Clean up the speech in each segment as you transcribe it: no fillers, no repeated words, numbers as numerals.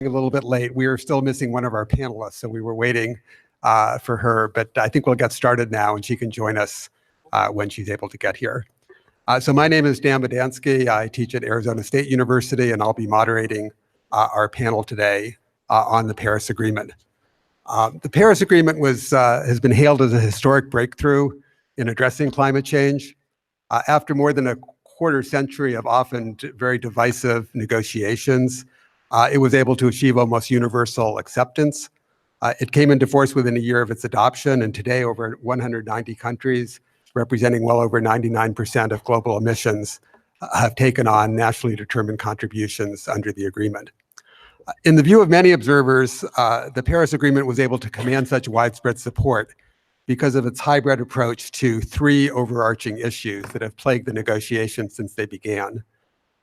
a little bit late. We are still missing one of our panelists, so we were waiting for her, but I think we'll get started now and she can join us when she's able to get here. So my name is Dan Bodansky. I teach at Arizona State University, and I'll be moderating our panel today on the Paris Agreement. The Paris Agreement has been hailed as a historic breakthrough in addressing climate change. After more than a quarter century of often very divisive negotiations, it was able to achieve almost universal acceptance. It came into force within a year of its adoption, and today over 190 countries, representing well over 99% of global emissions, have taken on nationally determined contributions under the agreement. In the view of many observers, the Paris Agreement was able to command such widespread support because of its hybrid approach to three overarching issues that have plagued the negotiations since they began.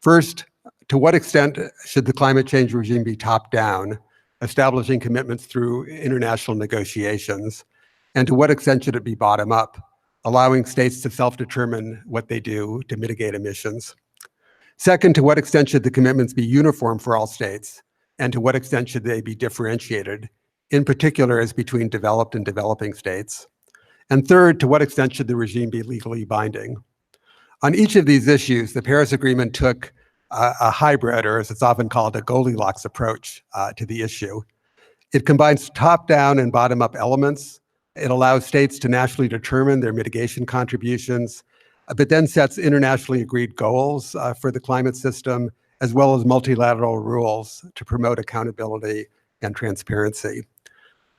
First, to what extent should the climate change regime be top-down, establishing commitments through international negotiations? And to what extent should it be bottom-up, allowing states to self-determine what they do to mitigate emissions? Second, to what extent should the commitments be uniform for all states? And to what extent should they be differentiated, in particular as between developed and developing states? And third, to what extent should the regime be legally binding? On each of these issues, the Paris Agreement took a hybrid, or as it's often called, a Goldilocks approach to the issue. It combines top-down and bottom-up elements. It allows states to nationally determine their mitigation contributions, but then sets internationally agreed goals for the climate system, as well as multilateral rules to promote accountability and transparency.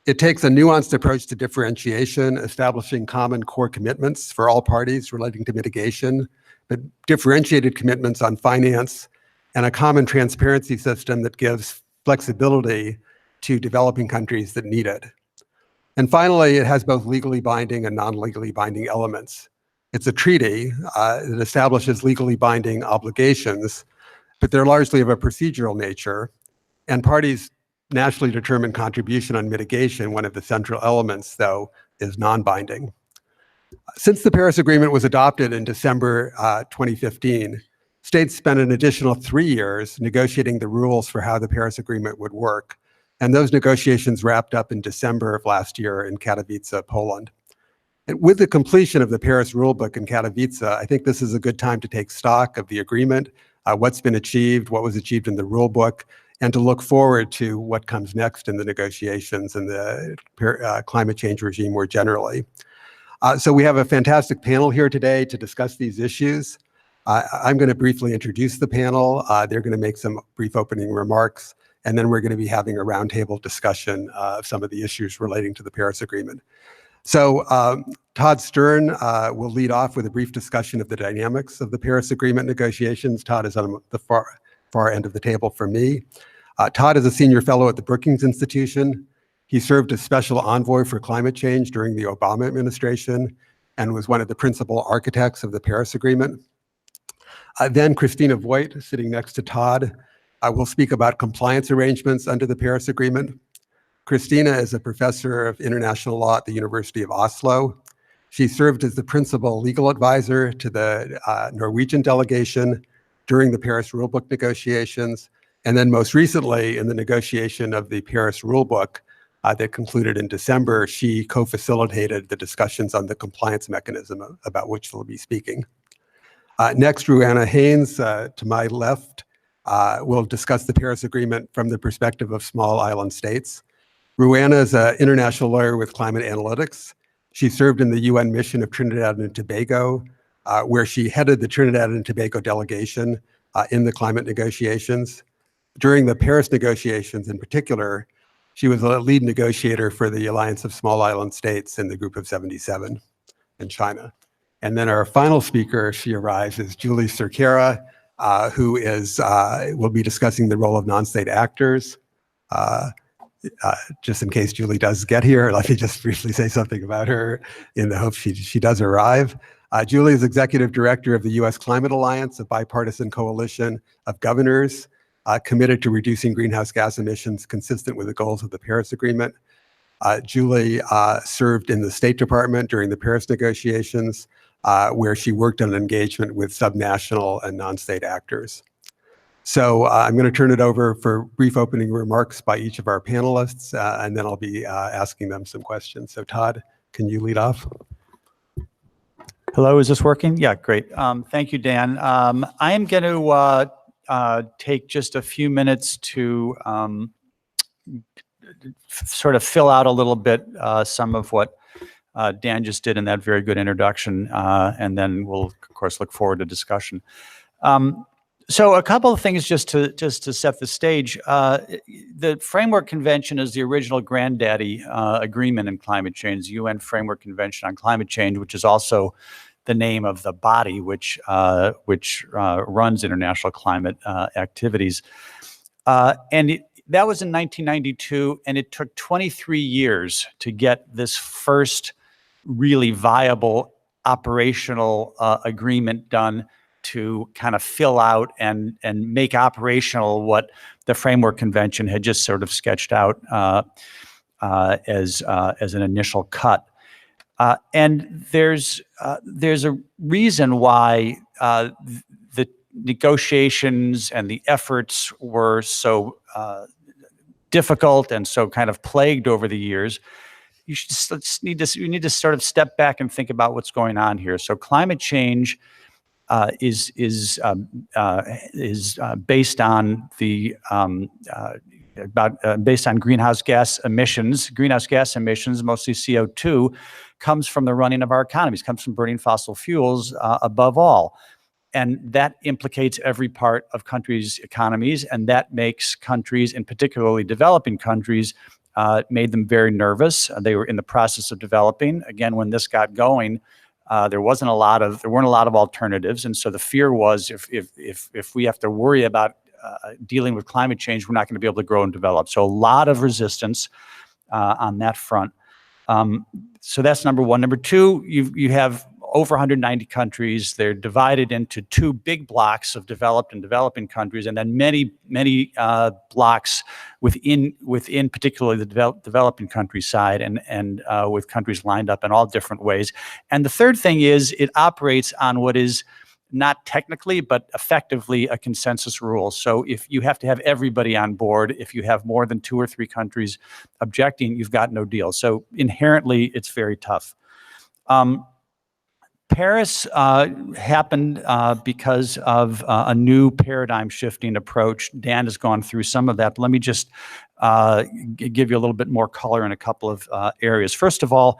It takes a nuanced approach to differentiation, establishing common core commitments for all parties relating to mitigation, but differentiated commitments on finance, and a common transparency system that gives flexibility to developing countries that need it. And finally, it has both legally binding and non-legally binding elements. It's a treaty that establishes legally binding obligations, but they're largely of a procedural nature, and parties' nationally determined contribution on mitigation, one of the central elements, though, is non-binding. Since the Paris Agreement was adopted in December 2015, states spent an additional 3 years negotiating the rules for how the Paris Agreement would work, and those negotiations wrapped up in December of last year in Katowice, Poland. And with the completion of the Paris rulebook in Katowice, I think this is a good time to take stock of the agreement, what's been achieved, what was achieved in the rulebook, and to look forward to what comes next in the negotiations and the climate change regime more generally. So we have a fantastic panel here today to discuss these issues. I'm going to briefly introduce the panel. They're going to make some brief opening remarks, and then we're going to be having a roundtable discussion of some of the issues relating to the Paris Agreement. So Todd Stern will lead off with a brief discussion of the dynamics of the Paris Agreement negotiations. Todd is on the far end of the table for me. Todd is a senior fellow at the Brookings Institution. He served as special envoy for climate change during the Obama administration and was one of the principal architects of the Paris Agreement. Then Christina Voigt, sitting next to Todd, will speak about compliance arrangements under the Paris Agreement. Christina is a professor of international law at the University of Oslo. She served as the principal legal advisor to the Norwegian delegation during the Paris rulebook negotiations, and then most recently in the negotiation of the Paris rulebook that concluded in December. She co-facilitated the discussions on the compliance mechanism about which we'll be speaking. Next, Ruanna Haynes, to my left, will discuss the Paris Agreement from the perspective of small island states. Ruanna is an international lawyer with climate analytics. She served in the UN mission of Trinidad and Tobago, where she headed the Trinidad and Tobago delegation in the climate negotiations. During the Paris negotiations in particular, she was a lead negotiator for the Alliance of Small Island States in the Group of 77 in China. And then our final speaker, she arrives, is Julie Cerqueira, who will be discussing the role of non-state actors. Just in case Julie does get here, let me just briefly say something about her in the hope she does arrive. Julie is executive director of the U.S. Climate Alliance, a bipartisan coalition of governors committed to reducing greenhouse gas emissions consistent with the goals of the Paris Agreement. Julie served in the State Department during the Paris negotiations, where she worked on engagement with subnational and non-state actors. So I'm going to turn it over for brief opening remarks by each of our panelists, and then I'll be asking them some questions. So Todd, can you lead off? Hello, is this working? Yeah, great. Thank you, Dan. I am going to take just a few minutes to sort of fill out a little bit some of what Dan just did in that very good introduction, and then we'll, of course, look forward to discussion. So a couple of things just to set the stage. The Framework Convention is the original granddaddy agreement in climate change, the UN Framework Convention on Climate Change, which is also the name of the body which runs international climate activities. And that was in 1992, and it took 23 years to get this first really viable operational agreement done to kind of fill out and make operational what the Framework Convention had just sort of sketched out as an initial cut. And there's a reason why the negotiations and the efforts were so difficult and so kind of plagued over the years. You need to sort of step back and think about what's going on here. So climate change is based on based on greenhouse gas emissions. Greenhouse gas emissions, mostly CO2, comes from the running of our economies, comes from burning fossil fuels above all. And that implicates every part of countries' economies, and that makes countries, and particularly developing countries, made them very nervous. They were in the process of developing. Again, when this got going, there weren't a lot of alternatives, and so the fear was if we have to worry about dealing with climate change, we're not going to be able to grow and develop. So a lot of resistance on that front. So that's number one. Number two, you have over 190 countries. They're divided into two big blocks of developed and developing countries, and then many blocks within particularly the developing country side, and with countries lined up in all different ways. And the third thing is it operates on what is not technically, but effectively a consensus rule. So if you have to have everybody on board, if you have more than 2 or 3 countries objecting, you've got no deal. So inherently, it's very tough. Paris happened because of a new paradigm shifting approach. Dan has gone through some of that, but let me just give you a little bit more color in a couple of areas. First of all,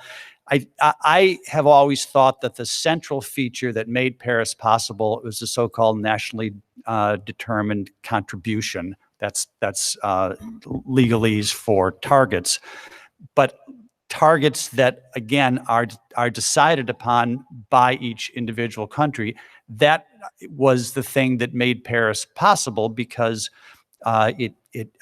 I have always thought that the central feature that made Paris possible was the so-called nationally determined contribution. That's legalese for targets, but targets that, again, are decided upon by each individual country. That was the thing that made Paris possible, because it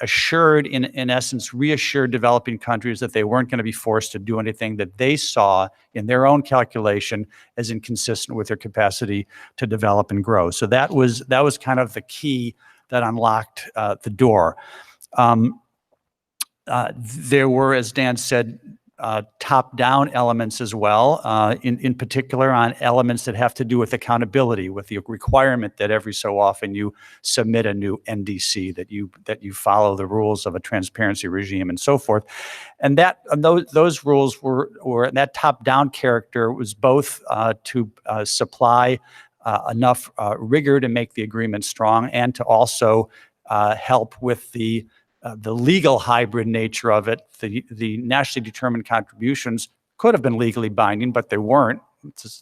assured, in essence, reassured developing countries that they weren't going to be forced to do anything that they saw in their own calculation as inconsistent with their capacity to develop and grow. So that was kind of the key that unlocked the door. There were, as Dan said, top-down elements as well, in particular on elements that have to do with accountability, with the requirement that every so often you submit a new NDC, that you follow the rules of a transparency regime and so forth. And those rules were that top-down character was both to supply enough rigor to make the agreement strong, and to also help with the legal hybrid nature of it. The nationally determined contributions could have been legally binding, but they weren't.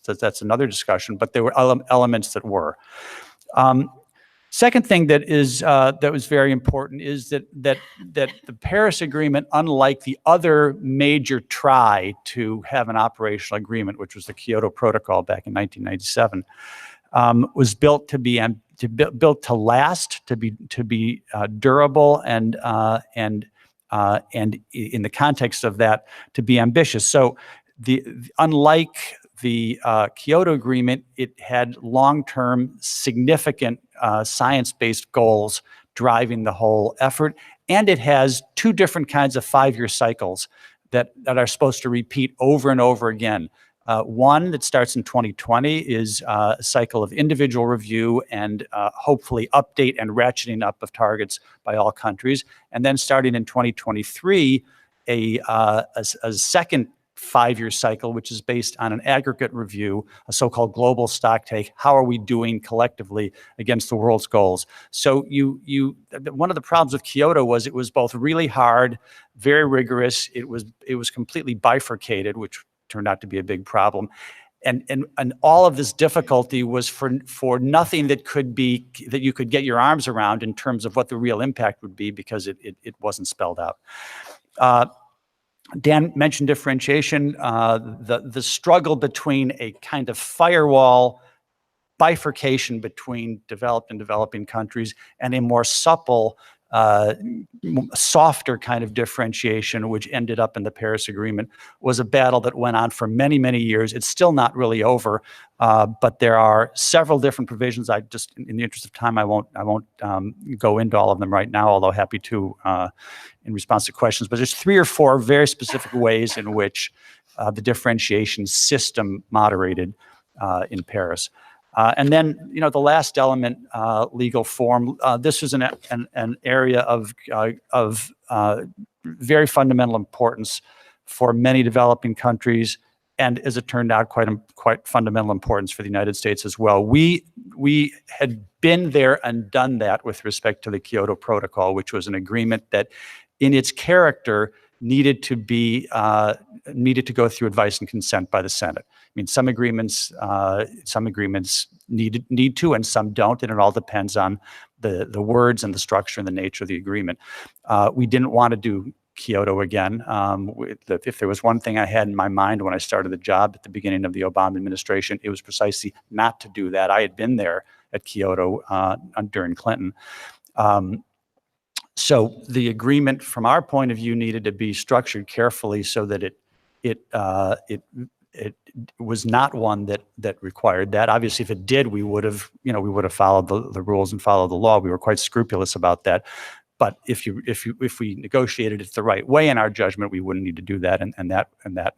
That's another discussion, but there were elements that were. Second thing that was very important is that the Paris Agreement, unlike the other major try to have an operational agreement, which was the Kyoto Protocol back in 1997, was built to be built to last, to be durable, and in the context of that, to be ambitious. So unlike the Kyoto Agreement, it had long-term, significant science-based goals driving the whole effort, and it has 2 different kinds of 5-year cycles that are supposed to repeat over and over again. One that starts in 2020 is a cycle of individual review and hopefully update and ratcheting up of targets by all countries. And then starting in 2023, a second 5-year cycle, which is based on an aggregate review, a so-called global stocktake. How are we doing collectively against the world's goals? So one of the problems with Kyoto was it was both really hard, very rigorous. It was completely bifurcated, which turned out to be a big problem. And all of this difficulty was for nothing that you could get your arms around in terms of what the real impact would be, because it wasn't spelled out. Dan mentioned differentiation, the struggle between a kind of firewall bifurcation between developed and developing countries and a more supple, softer kind of differentiation, which ended up in the Paris Agreement, was a battle that went on for many, many years. It's still not really over, but there are several different provisions. I just, in the interest of time, I won't go into all of them right now, although happy to in response to questions. But there's 3 or 4 very specific ways in which the differentiation system moderated in Paris. And then, the last element, legal form. This is an area of very fundamental importance for many developing countries, and as it turned out, quite fundamental importance for the United States as well. We had been there and done that with respect to the Kyoto Protocol, which was an agreement that, in its character, needed to go through advice and consent by the Senate. I mean, some agreements need to, and some don't, and it all depends on the words and the structure and the nature of the agreement. We didn't want to do Kyoto again. If there was one thing I had in my mind when I started the job at the beginning of the Obama administration, it was precisely not to do that. I had been there at Kyoto during Clinton. So the agreement, from our point of view, needed to be structured carefully so that it was not one that required that. Obviously, if it did, we would have followed the rules and followed the law. We were quite scrupulous about that. But if we negotiated it the right way, in our judgment, we wouldn't need to do that, and that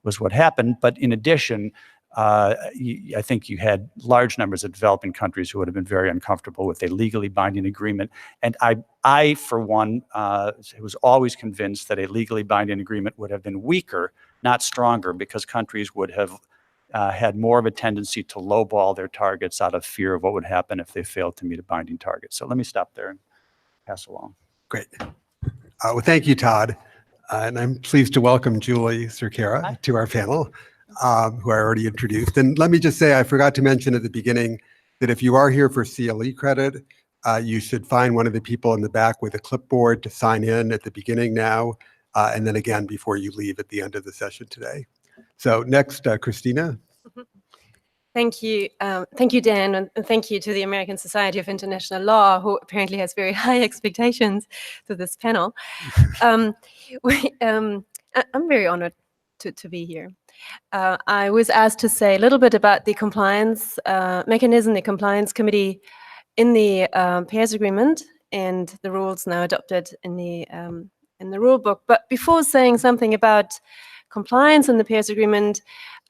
was what happened. But in addition, I think you had large numbers of developing countries who would have been very uncomfortable with a legally binding agreement. And I for one, was always convinced that a legally binding agreement would have been weaker, not stronger, because countries would have had more of a tendency to lowball their targets out of fear of what would happen if they failed to meet a binding target. So let me stop there and pass along. Great. Well, thank you, Todd. And I'm pleased to welcome Julie Cerqueira to our panel, who I already introduced. And let me just say, I forgot to mention at the beginning that if you are here for CLE credit, you should find one of the people in the back with a clipboard to sign in at the beginning now, and then again before you leave at the end of the session today. So next, Christina. Thank you. Thank you, Dan, and thank you to the American Society of International Law, who apparently has very high expectations to this panel. I'm very honored to be here. I was asked to say a little bit about the compliance mechanism, the compliance committee in the Paris Agreement and the rules now adopted in the rule book. But before saying something about compliance in the Paris Agreement,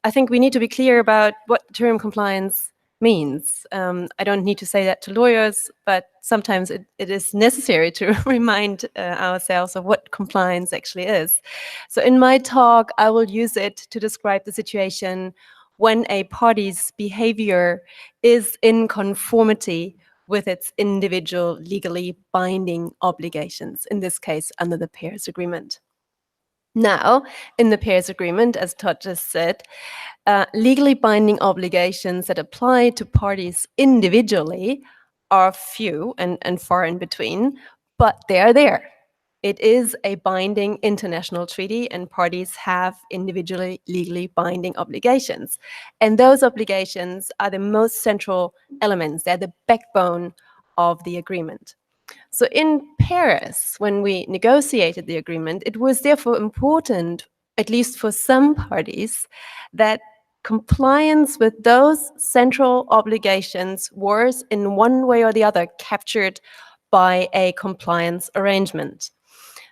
I think we need to be clear about what the term compliance means. I don't need to say that to lawyers, but sometimes it is necessary to remind ourselves of what compliance actually is. So in my talk, I will use it to describe the situation when a party's behavior is in conformity with its individual legally binding obligations, in this case, under the Paris Agreement. Now, in the Paris Agreement, as Todd just said, legally binding obligations that apply to parties individually are few and far in between, but they are there. It is a binding international treaty, and parties have individually legally binding obligations. And those obligations are the most central elements. They're the backbone of the agreement. So in Paris, when we negotiated the agreement, it was therefore important, at least for some parties, that compliance with those central obligations was in one way or the other captured by a compliance arrangement.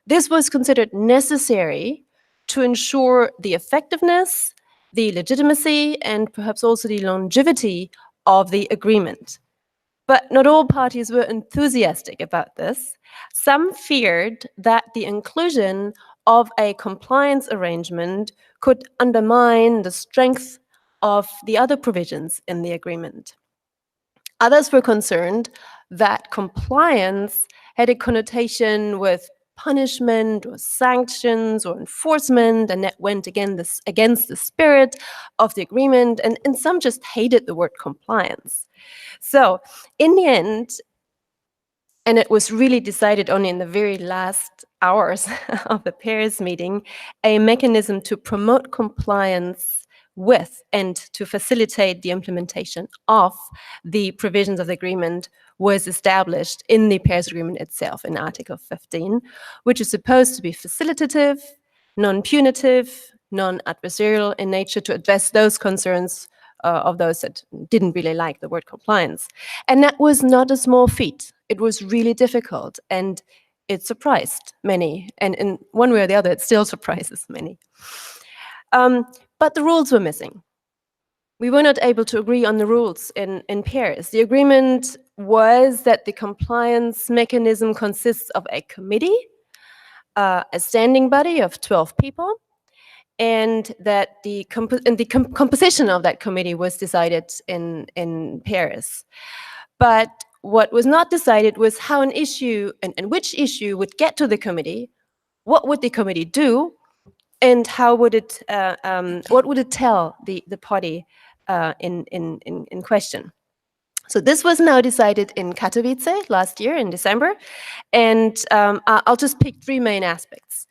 This was considered necessary to ensure the effectiveness the legitimacy and perhaps also the longevity of the agreement. But not all parties were enthusiastic about this. Some feared that the inclusion of a compliance arrangement could undermine the strength of the other provisions in the agreement. Others were concerned that compliance had a connotation with punishment or sanctions or enforcement, and that went against the spirit of the agreement, and some just hated the word compliance. So in the end, and it was really decided only in the very last hours of the Paris meeting, a mechanism to promote compliance with and to facilitate the implementation of the provisions of the agreement was established in the Paris Agreement itself in Article 15, which is supposed to be facilitative, non-punitive, non-adversarial in nature to address those concerns of those that didn't really like the word compliance. And that was not a small feat. It was really difficult, and it surprised many. And in one way or the other, it still surprises many. But the rules were missing. We were not able to agree on the rules in Paris. The agreement was that the compliance mechanism consists of a committee, a standing body of 12 people, and that the composition of that committee was decided in Paris. But what was not decided was how an issue and which issue would get to the committee, what would the committee do, and how would it what would it tell the party in question. So this was now decided in Katowice last year in December, and I'll just pick three main aspects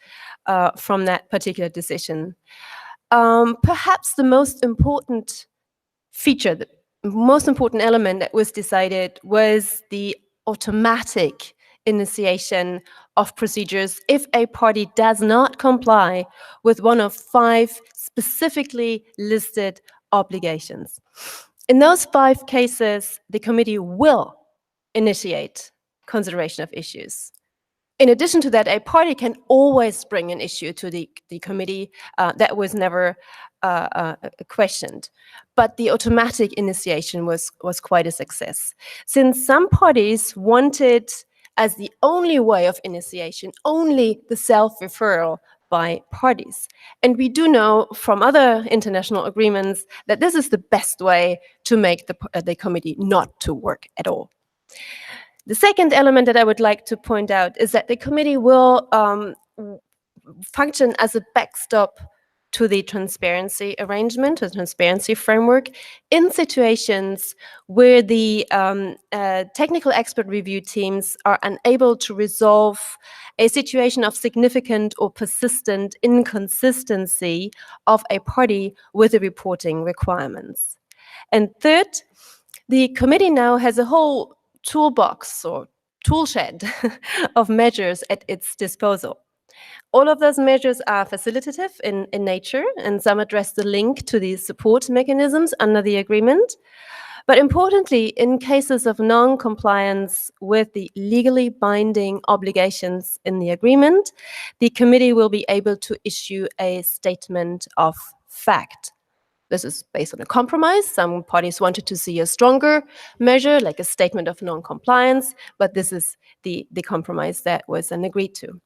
from that particular decision. Perhaps the most important feature, the most important element that was decided was the automatic initiation of procedures if a party does not comply with one of 5 specifically listed obligations. In those 5 cases, the committee will initiate consideration of issues. In addition to that, a party can always bring an issue to the committee. That was never questioned. But the automatic initiation was quite a success. Since some parties wanted, as the only way of initiation, only the self-referral by parties. And we do know from other international agreements that this is the best way to make the committee not to work at all. The second element that I would like to point out is that the committee will function as a backstop to the transparency arrangement, the transparency framework, in situations where the technical expert review teams are unable to resolve a situation of significant or persistent inconsistency of a party with the reporting requirements. And third, the committee now has a whole toolbox or toolshed of measures at its disposal. All of those measures are facilitative in nature, and some address the link to the support mechanisms under the agreement. But importantly, in cases of non-compliance with the legally binding obligations in the agreement, the committee will be able to issue a statement of fact. This is based on a compromise. Some parties wanted to see a stronger measure, like a statement of non-compliance, but this is the compromise that was then agreed to.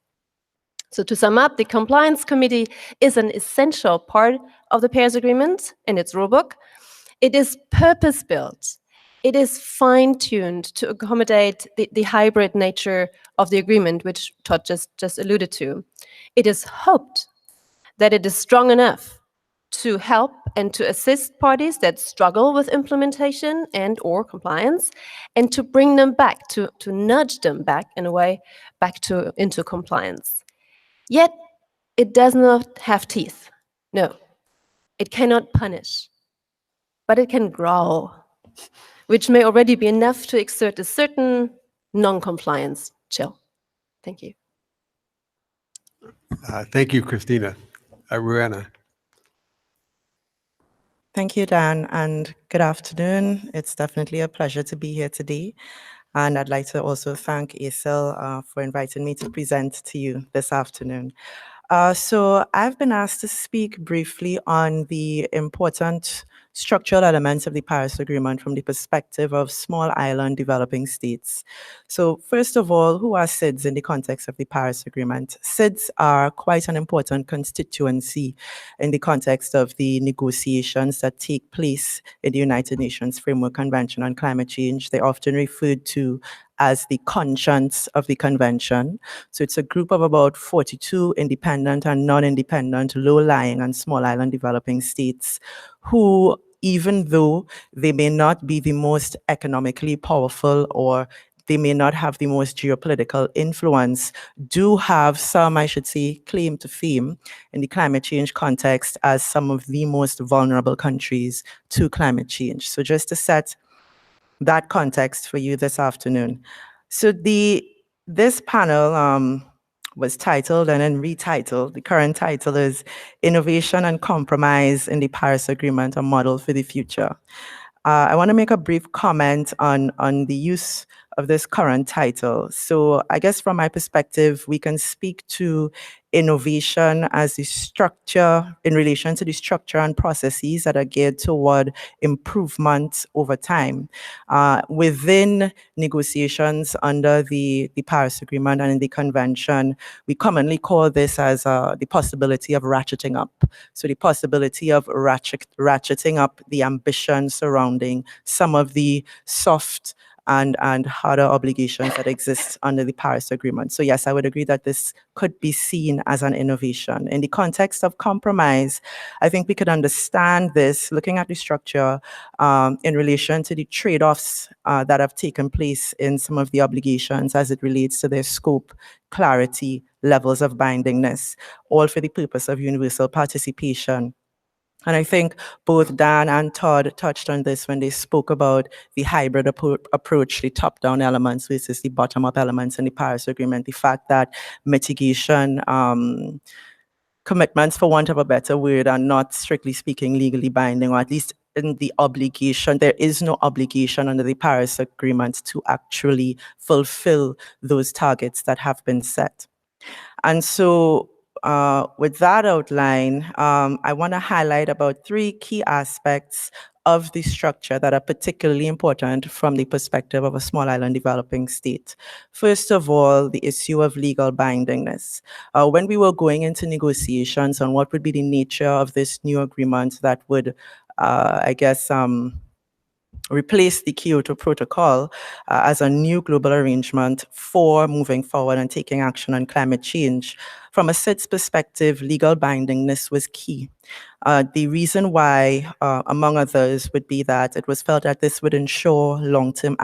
So to sum up, the Compliance Committee is an essential part of the Paris Agreement and its rulebook. It is purpose-built. It is fine-tuned to accommodate the hybrid nature of the agreement, which Todd just alluded to. It is hoped that it is strong enough to help and to assist parties that struggle with implementation and or compliance, and to bring them back, to nudge them back in a way, back into compliance. Yet, it does not have teeth. No, it cannot punish, but it can growl, which may already be enough to exert a certain non-compliance chill. Thank you. Thank you, Christina. Ruana. Thank you, Dan, and good afternoon. It's definitely a pleasure to be here today. And I'd like to also thank ASIL for inviting me to present to you this afternoon. So I've been asked to speak briefly on the important structural elements of the Paris Agreement from the perspective of small island developing states. So first of all, who are SIDS in the context of the Paris Agreement? SIDS are quite an important constituency in the context of the negotiations that take place in the United Nations Framework Convention on Climate Change. They're often referred to as the conscience of the convention. So it's a group of about 42 independent and non-independent, low-lying and small island developing states who, even though they may not be the most economically powerful or they may not have the most geopolitical influence, do have some, I should say, claim to fame in the climate change context as some of the most vulnerable countries to climate change. So just to set that context for you this afternoon. So this panel was titled and then retitled. The current title is Innovation and Compromise in the Paris Agreement, a Model for the Future. I want to make a brief comment on the use of this current title. So I guess from my perspective, we can speak to innovation as the structure in relation to the structure and processes that are geared toward improvement over time. Within negotiations under the Paris Agreement and in the Convention, we commonly call this as the possibility of ratcheting up. So the possibility of ratcheting up the ambition surrounding some of the soft and harder obligations that exist under the Paris Agreement. So yes, I would agree that this could be seen as an innovation. In the context of compromise, I think we could understand this looking at the structure in relation to the trade-offs that have taken place in some of the obligations as it relates to their scope, clarity, levels of bindingness, all for the purpose of universal participation. And I think both Dan and Todd touched on this when they spoke about the hybrid approach, the top-down elements versus the bottom-up elements in the Paris Agreement, the fact that mitigation commitments, for want of a better word, are not strictly speaking legally binding, or at least in the obligation. There is no obligation under the Paris Agreement to actually fulfill those targets that have been set. And so with that outline, I want to highlight about 3 key aspects of the structure that are particularly important from the perspective of a small island developing state. First of all, the issue of legal bindingness. When we were going into negotiations on what would be the nature of this new agreement that would, I guess, replace the Kyoto Protocol as a new global arrangement for moving forward and taking action on climate change. From a SIDS perspective, legal bindingness was key. The reason why, among others, would be that it was felt that this would ensure long-term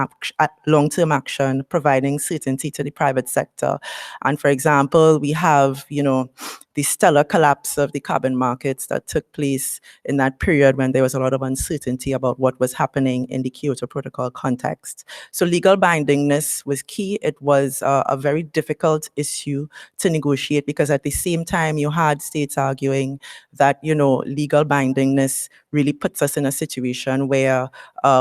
action, providing certainty to the private sector. And for example, we have, the stellar collapse of the carbon markets that took place in that period when there was a lot of uncertainty about what was happening in the Kyoto Protocol context. So legal bindingness was key. It was a very difficult issue to negotiate because at the same time you had states arguing that, legal bindingness really puts us in a situation where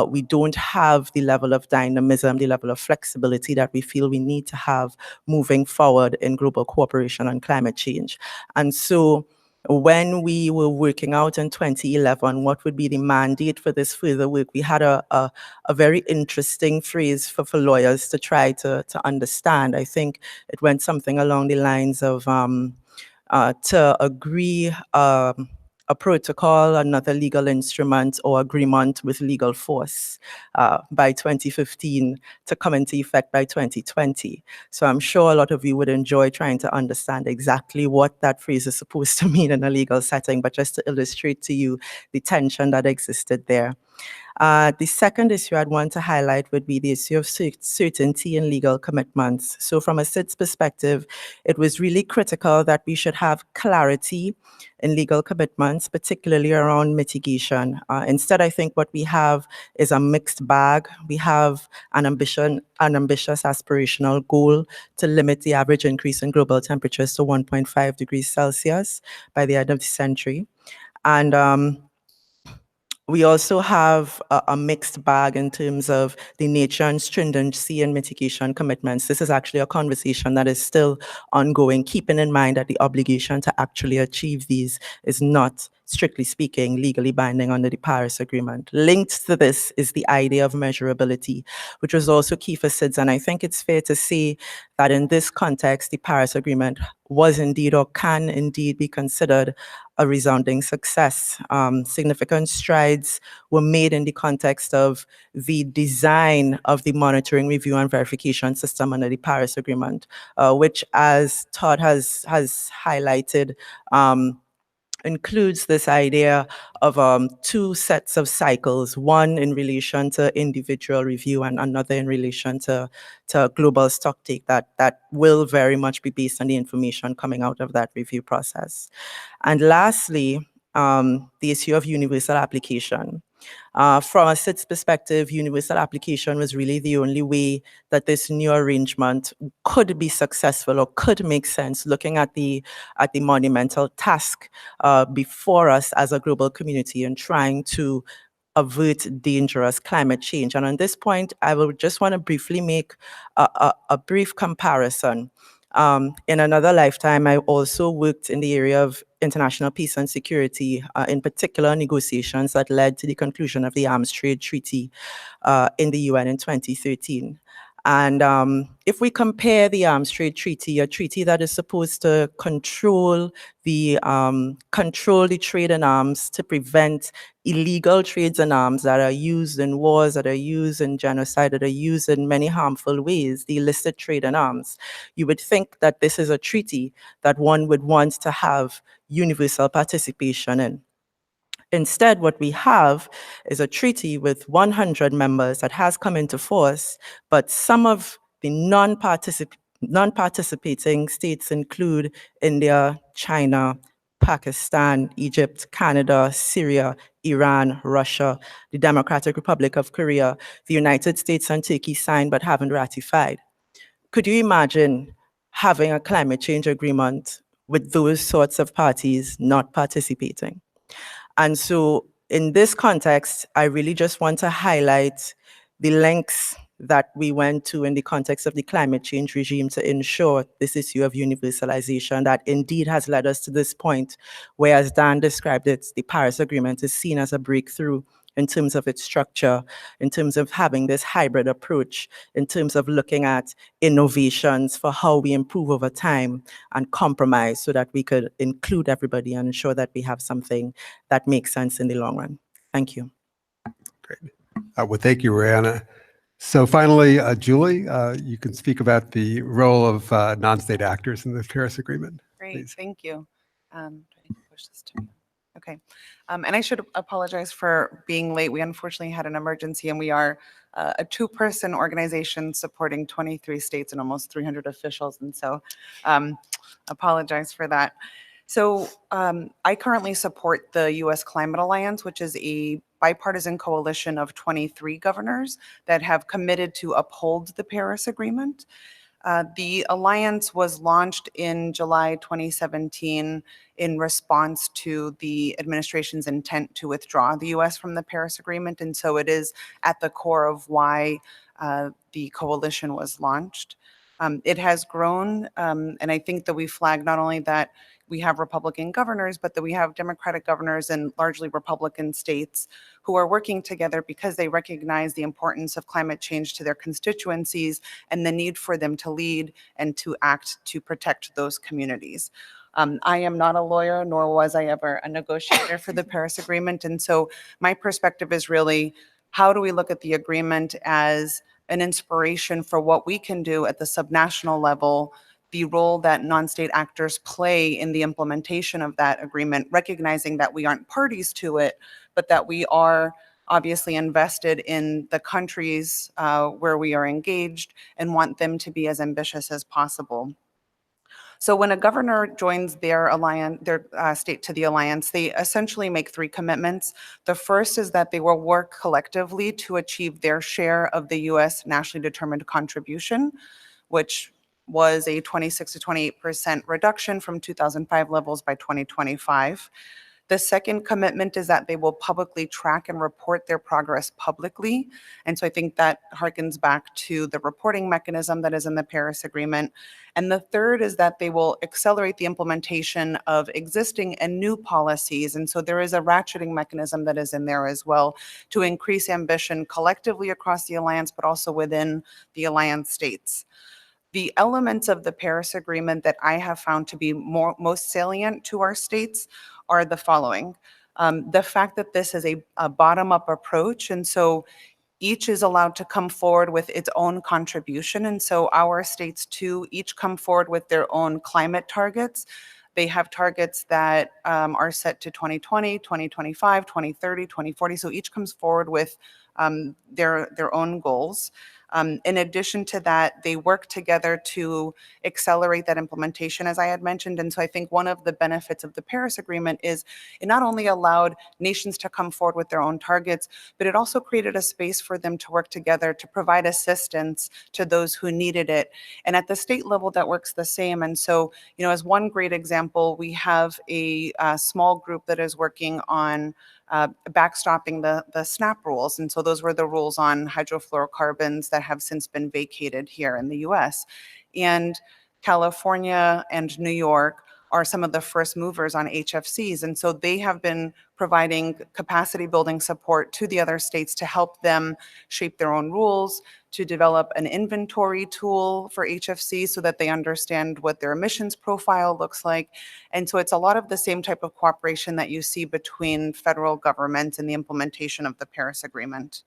we don't have the level of dynamism, the level of flexibility that we feel we need to have moving forward in global cooperation on climate change. And so when we were working out in 2011 what would be the mandate for this further work, we had a very interesting phrase for lawyers to try to understand. I think it went something along the lines of to agree a protocol, another legal instrument or agreement with legal force by 2015 to come into effect by 2020. So I'm sure a lot of you would enjoy trying to understand exactly what that phrase is supposed to mean in a legal setting, but just to illustrate to you the tension that existed there. The second issue I'd want to highlight would be the issue of certainty in legal commitments. So from a SIDS perspective, it was really critical that we should have clarity in legal commitments, particularly around mitigation. Instead, I think what we have is a mixed bag. We have an ambitious aspirational goal to limit the average increase in global temperatures to 1.5 degrees Celsius by the end of the century. And We also have a mixed bag in terms of the nature and stringency and mitigation commitments. This is actually a conversation that is still ongoing, keeping in mind that the obligation to actually achieve these is not, strictly speaking, legally binding under the Paris Agreement. Linked to this is the idea of measurability, which was also key for SIDS. And I think it's fair to say that in this context, the Paris Agreement was indeed or can indeed be considered a resounding success. Significant strides were made in the context of the design of the monitoring, review, and verification system under the Paris Agreement, which, as Todd has highlighted, includes this idea of two sets of cycles, one in relation to individual review and another in relation to global stocktake that will very much be based on the information coming out of that review process. And lastly, the issue of universal application. From a SIDS perspective, universal application was really the only way that this new arrangement could be successful or could make sense, looking at the monumental task before us as a global community and trying to avert dangerous climate change. And on this point, I will just want to briefly make a brief comparison. In another lifetime, I also worked in the area of international peace and security, in particular negotiations that led to the conclusion of the Arms Trade Treaty in the UN in 2013. And if we compare the Arms Trade Treaty, a treaty that is supposed to control the trade in arms to prevent illegal trades in arms that are used in wars, that are used in genocide, that are used in many harmful ways, the illicit trade in arms, you would think that this is a treaty that one would want to have universal participation in. Instead, what we have is a treaty with 100 members that has come into force, but some of the non-participating states include India, China, Pakistan, Egypt, Canada, Syria, Iran, Russia, the Democratic Republic of Korea, the United States and Turkey signed but haven't ratified. Could you imagine having a climate change agreement with those sorts of parties not participating? And so in this context, I really just want to highlight the lengths that we went to in the context of the climate change regime to ensure this issue of universalization that indeed has led us to this point where, as Dan described it, the Paris Agreement is seen as a breakthrough in terms of its structure, in terms of having this hybrid approach, in terms of looking at innovations for how we improve over time and compromise so that we could include everybody and ensure that we have something that makes sense in the long run. Thank you. Great. Well, thank you, Rihanna. So finally, Julie, you can speak about the role of non-state actors in the Paris Agreement. Great, Please. thank you. Do I need to push this to me? Okay. And I should apologize for being late. We unfortunately had an emergency, and we are a two-person organization supporting 23 states and almost 300 officials. And so apologize for that. So I currently support the U.S. Climate Alliance, which is a bipartisan coalition of 23 governors that have committed to uphold the Paris Agreement. The alliance was launched in July 2017 in response to the administration's intent to withdraw the U.S. from the Paris Agreement. And so it is at the core of why the coalition was launched. It has grown, and I think that we flagged not only that we have Republican governors, but that we have Democratic governors and largely Republican states who are working together because they recognize the importance of climate change to their constituencies and the need for them to lead and to act to protect those communities. I am not a lawyer, nor was I ever a negotiator for the Paris Agreement. And so my perspective is really, how do we look at the agreement as an inspiration for what we can do at the subnational level, the role that non-state actors play in the implementation of that agreement, recognizing that we aren't parties to it, but that we are obviously invested in the countries where we are engaged and want them to be as ambitious as possible. So when a governor joins their alliance, their state to the alliance, they essentially make three commitments. The first is that they will work collectively to achieve their share of the U.S. nationally determined contribution, which was a 26 to 28% reduction from 2005 levels by 2025. The second commitment is that they will publicly track and report their progress publicly. And so I think that harkens back to the reporting mechanism that is in the Paris Agreement. And the third is that they will accelerate the implementation of existing and new policies. And so there is a ratcheting mechanism that is in there as well to increase ambition collectively across the alliance, but also within the alliance states. The elements of the Paris Agreement that I have found to be most salient to our states are the following. The fact that this is a bottom-up approach, and so each is allowed to come forward with its own contribution. And so our states too, each come forward with their own climate targets. They have targets that are set to 2020, 2025, 2030, 2040. So each comes forward with their own goals. In addition to that, they work together to accelerate that implementation, as I had mentioned. And so I think one of the benefits of the Paris Agreement is it not only allowed nations to come forward with their own targets, but it also created a space for them to work together to provide assistance to those who needed it. And at the state level, that works the same. And so, as one great example, we have a small group that is working on backstopping the SNAP rules. And so those were the rules on hydrofluorocarbons that have since been vacated here in the US. And California and New York are some of the first movers on HFCs. And so they have been providing capacity building support to the other states to help them shape their own rules, to develop an inventory tool for HFCs so that they understand what their emissions profile looks like. And so it's a lot of the same type of cooperation that you see between federal governments in the implementation of the Paris Agreement.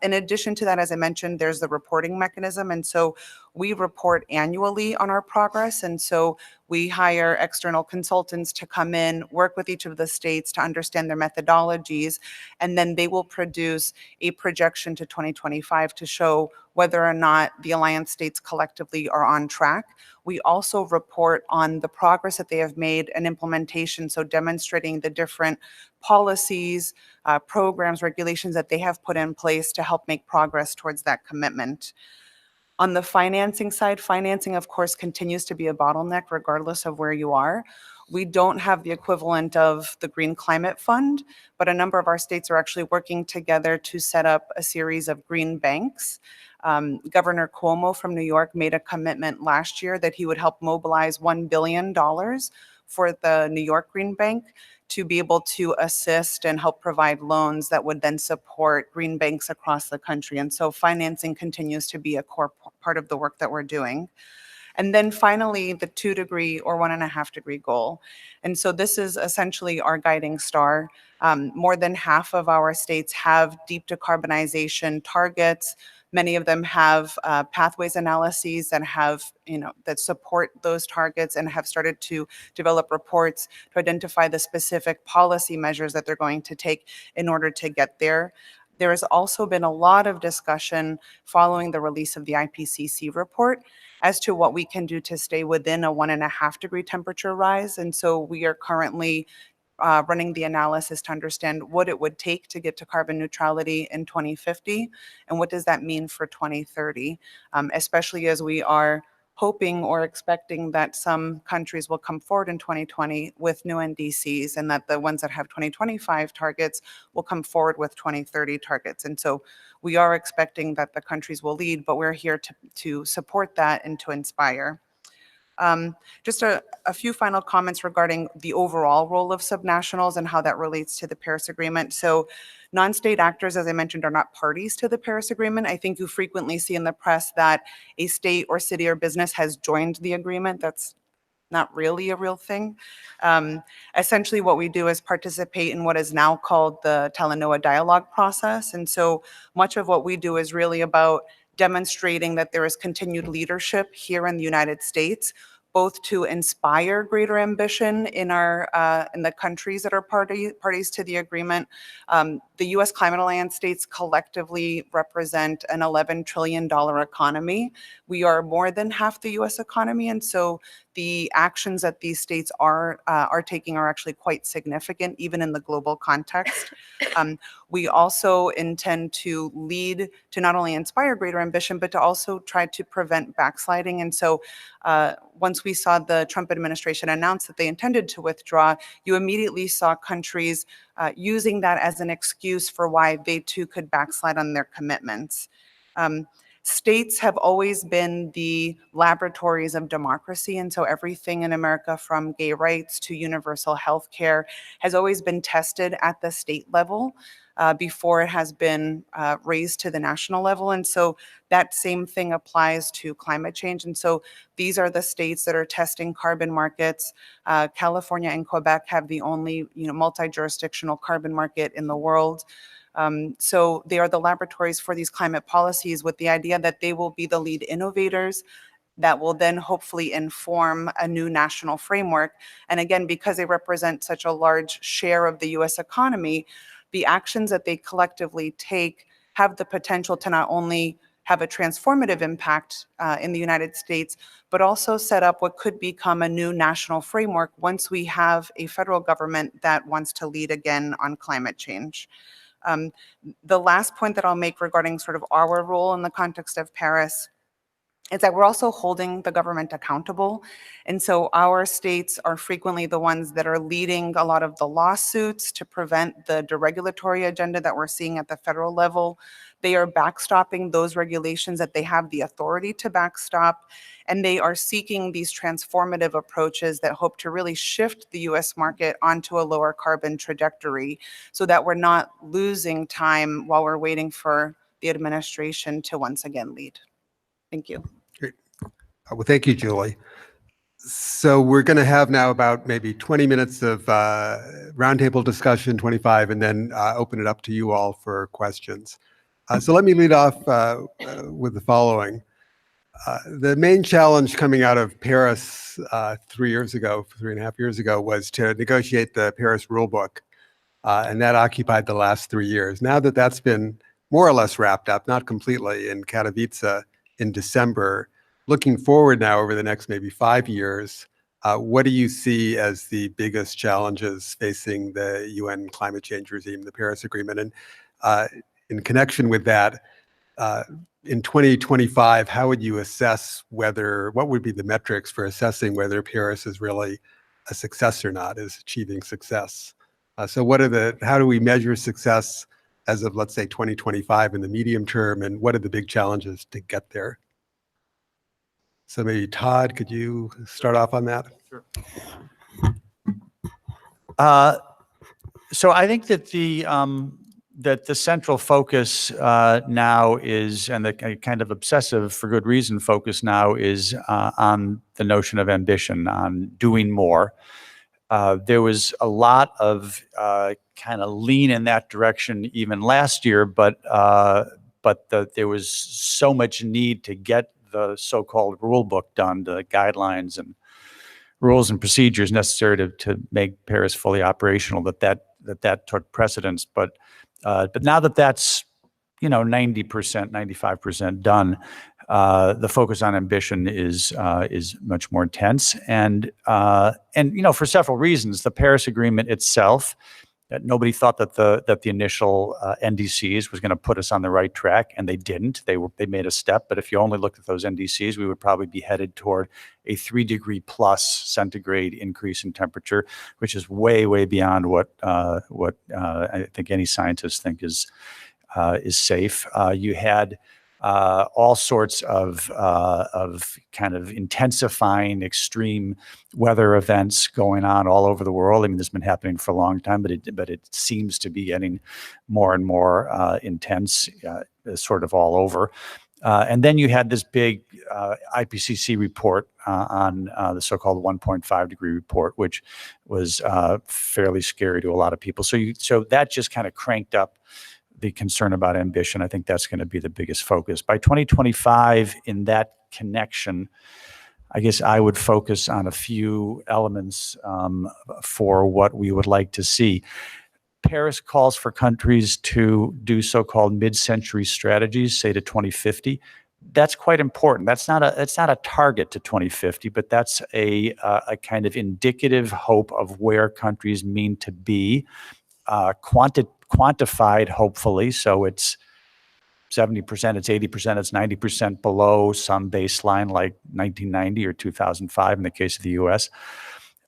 In addition to that, as I mentioned, there's the reporting mechanism. And so we report annually on our progress. And so we hire external consultants to come in, work with each of the states to understand their methodologies, and then they will produce a projection to 2025 to show whether or not the alliance states collectively are on track. We also report on the progress that they have made in implementation, so demonstrating the different policies, programs, regulations that they have put in place to help make progress towards that commitment. On the financing side, financing, of course, continues to be a bottleneck regardless of where you are. We don't have the equivalent of the Green Climate Fund, but a number of our states are actually working together to set up a series of green banks. Governor Cuomo from New York made a commitment last year that he would help mobilize $1 billion for the New York Green Bank to be able to assist and help provide loans that would then support green banks across the country. And so financing continues to be a core part of the work that we're doing. And then finally, the 2-degree or 1.5-degree goal. And so this is essentially our guiding star. More than half of our states have deep decarbonization targets. Many of them have pathways analyses that have, that support those targets and have started to develop reports to identify the specific policy measures that they're going to take in order to get there. There has also been a lot of discussion following the release of the IPCC report as to what we can do to stay within a 1.5-degree temperature rise. And so we are currently running the analysis to understand what it would take to get to carbon neutrality in 2050 and what does that mean for 2030, especially as we are hoping or expecting that some countries will come forward in 2020 with new NDCs and that the ones that have 2025 targets will come forward with 2030 targets. And so we are expecting that the countries will lead, but we're here to support that and to inspire. Just a few final comments regarding the overall role of subnationals and how that relates to the Paris Agreement. So non-state actors, as I mentioned, are not parties to the Paris Agreement. I think you frequently see in the press that a state or city or business has joined the agreement. That's not really a real thing. Essentially, what we do is participate in what is now called the Talanoa dialogue process. And so much of what we do is really about demonstrating that there is continued leadership here in the United States, both to inspire greater ambition in the countries that are parties to the agreement. The U.S. Climate Alliance states collectively represent an $11 trillion economy. We are more than half the U.S. economy, and so the actions that these states are taking are actually quite significant, even in the global context. We also intend to lead to not only inspire greater ambition, but to also try to prevent backsliding. And so once we saw the Trump administration announce that they intended to withdraw, you immediately saw countries using that as an excuse for why they too could backslide on their commitments. States have always been the laboratories of democracy, and so everything in America, from gay rights to universal health care, has always been tested at the state level before it has been raised to the national level. And so that same thing applies to climate change. And so these are the states that are testing carbon markets. California and Quebec have the only multi-jurisdictional carbon market in the world. So they are the laboratories for these climate policies, with the idea that they will be the lead innovators that will then hopefully inform a new national framework. And again, because they represent such a large share of the US economy, the actions that they collectively take have the potential to not only have a transformative impact in the United States, but also set up what could become a new national framework once we have a federal government that wants to lead again on climate change. The last point that I'll make regarding sort of our role in the context of Paris is that we're also holding the government accountable. And so our states are frequently the ones that are leading a lot of the lawsuits to prevent the deregulatory agenda that we're seeing at the federal level. They are backstopping those regulations that they have the authority to backstop, and they are seeking these transformative approaches that hope to really shift the US market onto a lower carbon trajectory so that we're not losing time while we're waiting for the administration to once again lead. Thank you. Great. Well, thank you, Julie. So we're going to have now about maybe 20 minutes of roundtable discussion, 25, and then open it up to you all for questions. So let me lead off with the following. The main challenge coming out of Paris 3.5 years ago, was to negotiate the Paris rulebook, and that occupied the last 3 years. Now that that's been more or less wrapped up, not completely, in Katowice in December, looking forward now over the next maybe 5 years, what do you see as the biggest challenges facing the UN climate change regime, the Paris Agreement? And in connection with that, in 2025, how would you assess what would be the metrics for assessing whether Paris is really a success or not, is achieving success? So how do we measure success as of, let's say, 2025 in the medium term, and what are the big challenges to get there? So maybe Todd, could you start off on that? Sure. So I think that the central focus now is, and the kind of obsessive, for good reason, focus now is on the notion of ambition, on doing more. There was a lot of kind of lean in that direction even last year, but there was so much need to get the so-called rule book done, the guidelines and rules and procedures necessary to make Paris fully operational, that took precedence. But now that that's 90%, 95% done, the focus on ambition is much more intense, and for several reasons. The Paris Agreement itself, that nobody thought that the initial NDCs was going to put us on the right track, and they didn't. They made a step, but if you only looked at those NDCs, we would probably be headed toward a 3 degree plus centigrade increase in temperature, which is way, way beyond what I think any scientist think is safe. You had all sorts of kind of intensifying extreme weather events going on all over the world. I mean, this has been happening for a long time, but it seems to be getting more and more intense, sort of all over. And then you had this big IPCC report on the so-called 1.5 degree report, which was fairly scary to a lot of people. So that just kind of cranked up the concern about ambition. I think that's going to be the biggest focus. By 2025, in that connection, I guess I would focus on a few elements for what we would like to see. Paris calls for countries to do so-called mid-century strategies, say to 2050. that's quite important. That's not a target to 2050, but that's a kind of indicative hope of where countries mean to be, quantified hopefully. So it's 70%, it's 80%, it's 90% below some baseline like 1990 or 2005 in the case of the U.S.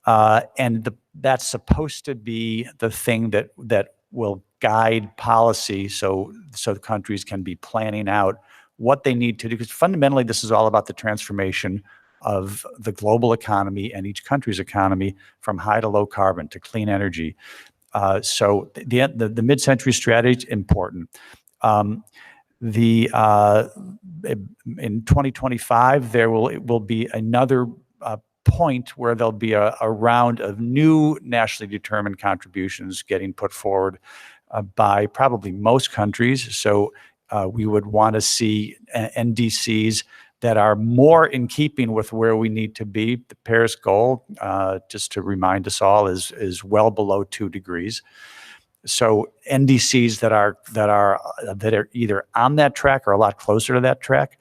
And that's supposed to be the thing that will guide policy, so countries can be planning out what they need to do. Because fundamentally, this is all about the transformation of the global economy and each country's economy from high to low carbon to clean energy. So the mid-century strategy is important. In 2025, there will be another point where there'll be a round of new nationally determined contributions getting put forward by probably most countries. So we would want to see NDCs that are more in keeping with where we need to be. The Paris goal, just to remind us all, is well below 2 degrees. So NDCs that are either on that track or a lot closer to that track.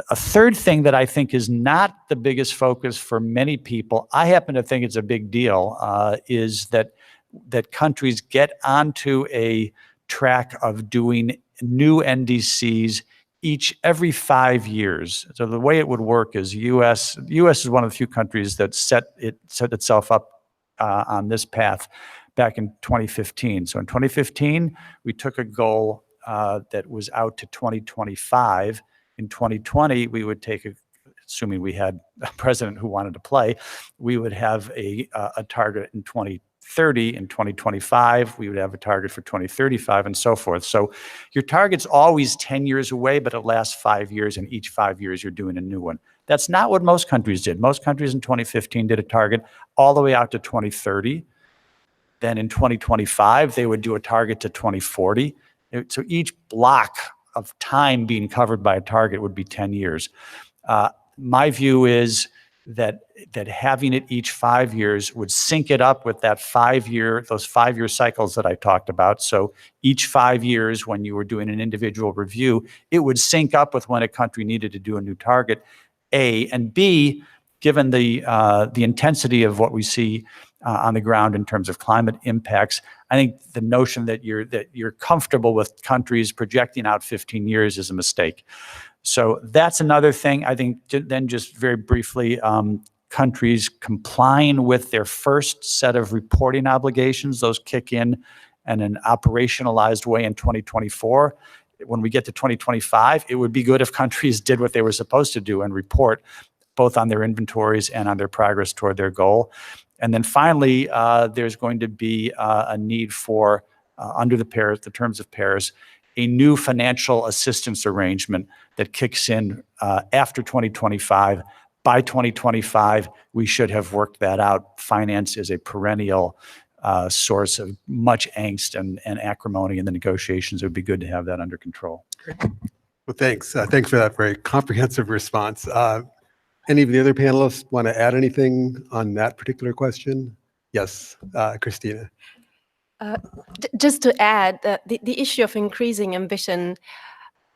A third thing that I think is not the biggest focus for many people, I happen to think it's a big deal, is that countries get onto a track of doing new NDCs every 5 years. So the way it would work is U.S. is one of the few countries that set itself up on this path back in 2015. So in 2015, we took a goal that was out to 2025. In 2020, we would take assuming we had a president who wanted to play, we would have a target in 2030. In 2025, we would have a target for 2035 and so forth. So your target's always 10 years away, but it lasts 5 years, and each 5 years you're doing a new one. That's not what most countries did. Most countries in 2015 did a target all the way out to 2030. Then in 2025, they would do a target to 2040. So each block of time being covered by a target would be 10 years. My view is that having it each 5 years would sync it up with those 5 year cycles that I talked about. So each 5 years, when you were doing an individual review, it would sync up with when a country needed to do a new target, A, and B, given the intensity of what we see on the ground in terms of climate impacts, I think the notion that you're comfortable with countries projecting out 15 years is a mistake. So that's another thing. I think then just very briefly, countries complying with their first set of reporting obligations, those kick in an operationalized way in 2024. When we get to 2025, it would be good if countries did what they were supposed to do and report both on their inventories and on their progress toward their goal. And then finally, there's going to be a need for, under the terms of Paris, a new financial assistance arrangement that kicks in after 2025. By 2025, we should have worked that out. Finance is a perennial source of much angst and acrimony in the negotiations. It would be good to have that under control. Great. Well, thanks. Thanks for that very comprehensive response. Any of the other panelists want to add anything on that particular question? Yes, Christina. Just to add, the issue of increasing ambition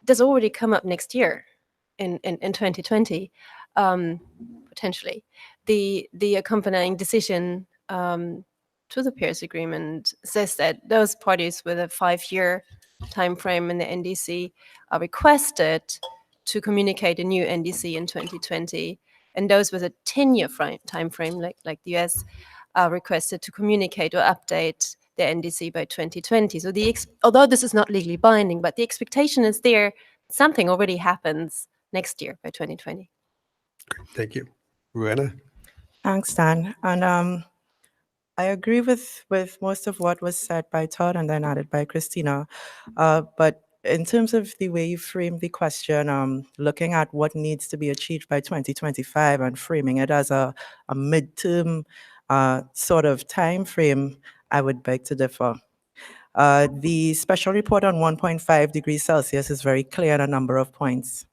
does already come up next year in 2020, potentially. The accompanying decision to the Paris Agreement says that those parties with a 5-year time frame in the NDC are requested to communicate a new NDC in 2020, and those with a 10-year time frame, like the US, are requested to communicate or update the NDC by 2020. So although this is not legally binding, but the expectation is there, something already happens next year by 2020. Thank you. Rowena? Thanks, Dan. And I agree with most of what was said by Todd and then added by Christina. But in terms of the way you framed the question, looking at what needs to be achieved by 2025 and framing it as a midterm sort of time frame, I would beg to differ. The special report on 1.5 degrees Celsius is very clear on a number of points.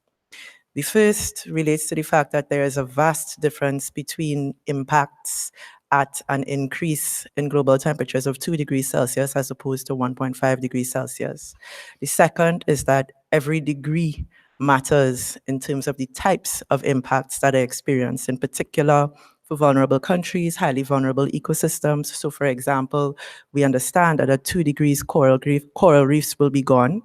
The first relates to the fact that there is a vast difference between impacts at an increase in global temperatures of 2 degrees Celsius as opposed to 1.5 degrees Celsius. The second is that every degree matters in terms of the types of impacts that are experienced, in particular for vulnerable countries, highly vulnerable ecosystems. So for example, we understand that at 2 degrees coral reefs will be gone.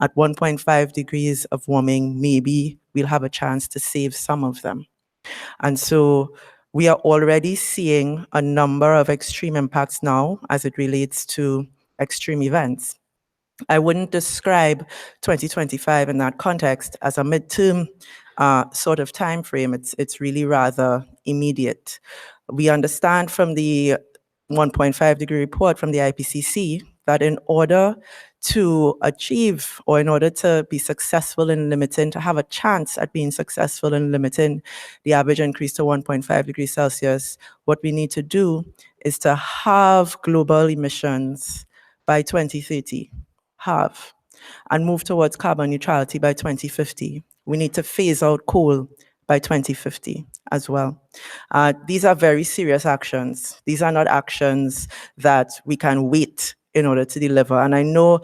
At 1.5 degrees of warming, maybe we'll have a chance to save some of them. And so we are already seeing a number of extreme impacts now as it relates to extreme events. I wouldn't describe 2025 in that context as a midterm sort of time frame. It's really rather immediate. We understand from the 1.5 degree report from the IPCC that in order to achieve, or in order to be successful in limiting, to have a chance at being successful in limiting the average increase to 1.5 degrees Celsius, what we need to do is to halve global emissions by 2030. Halve, and move towards carbon neutrality by 2050. We need to phase out coal by 2050 as well. These are very serious actions. These are not actions that we can wait in order to deliver. And I know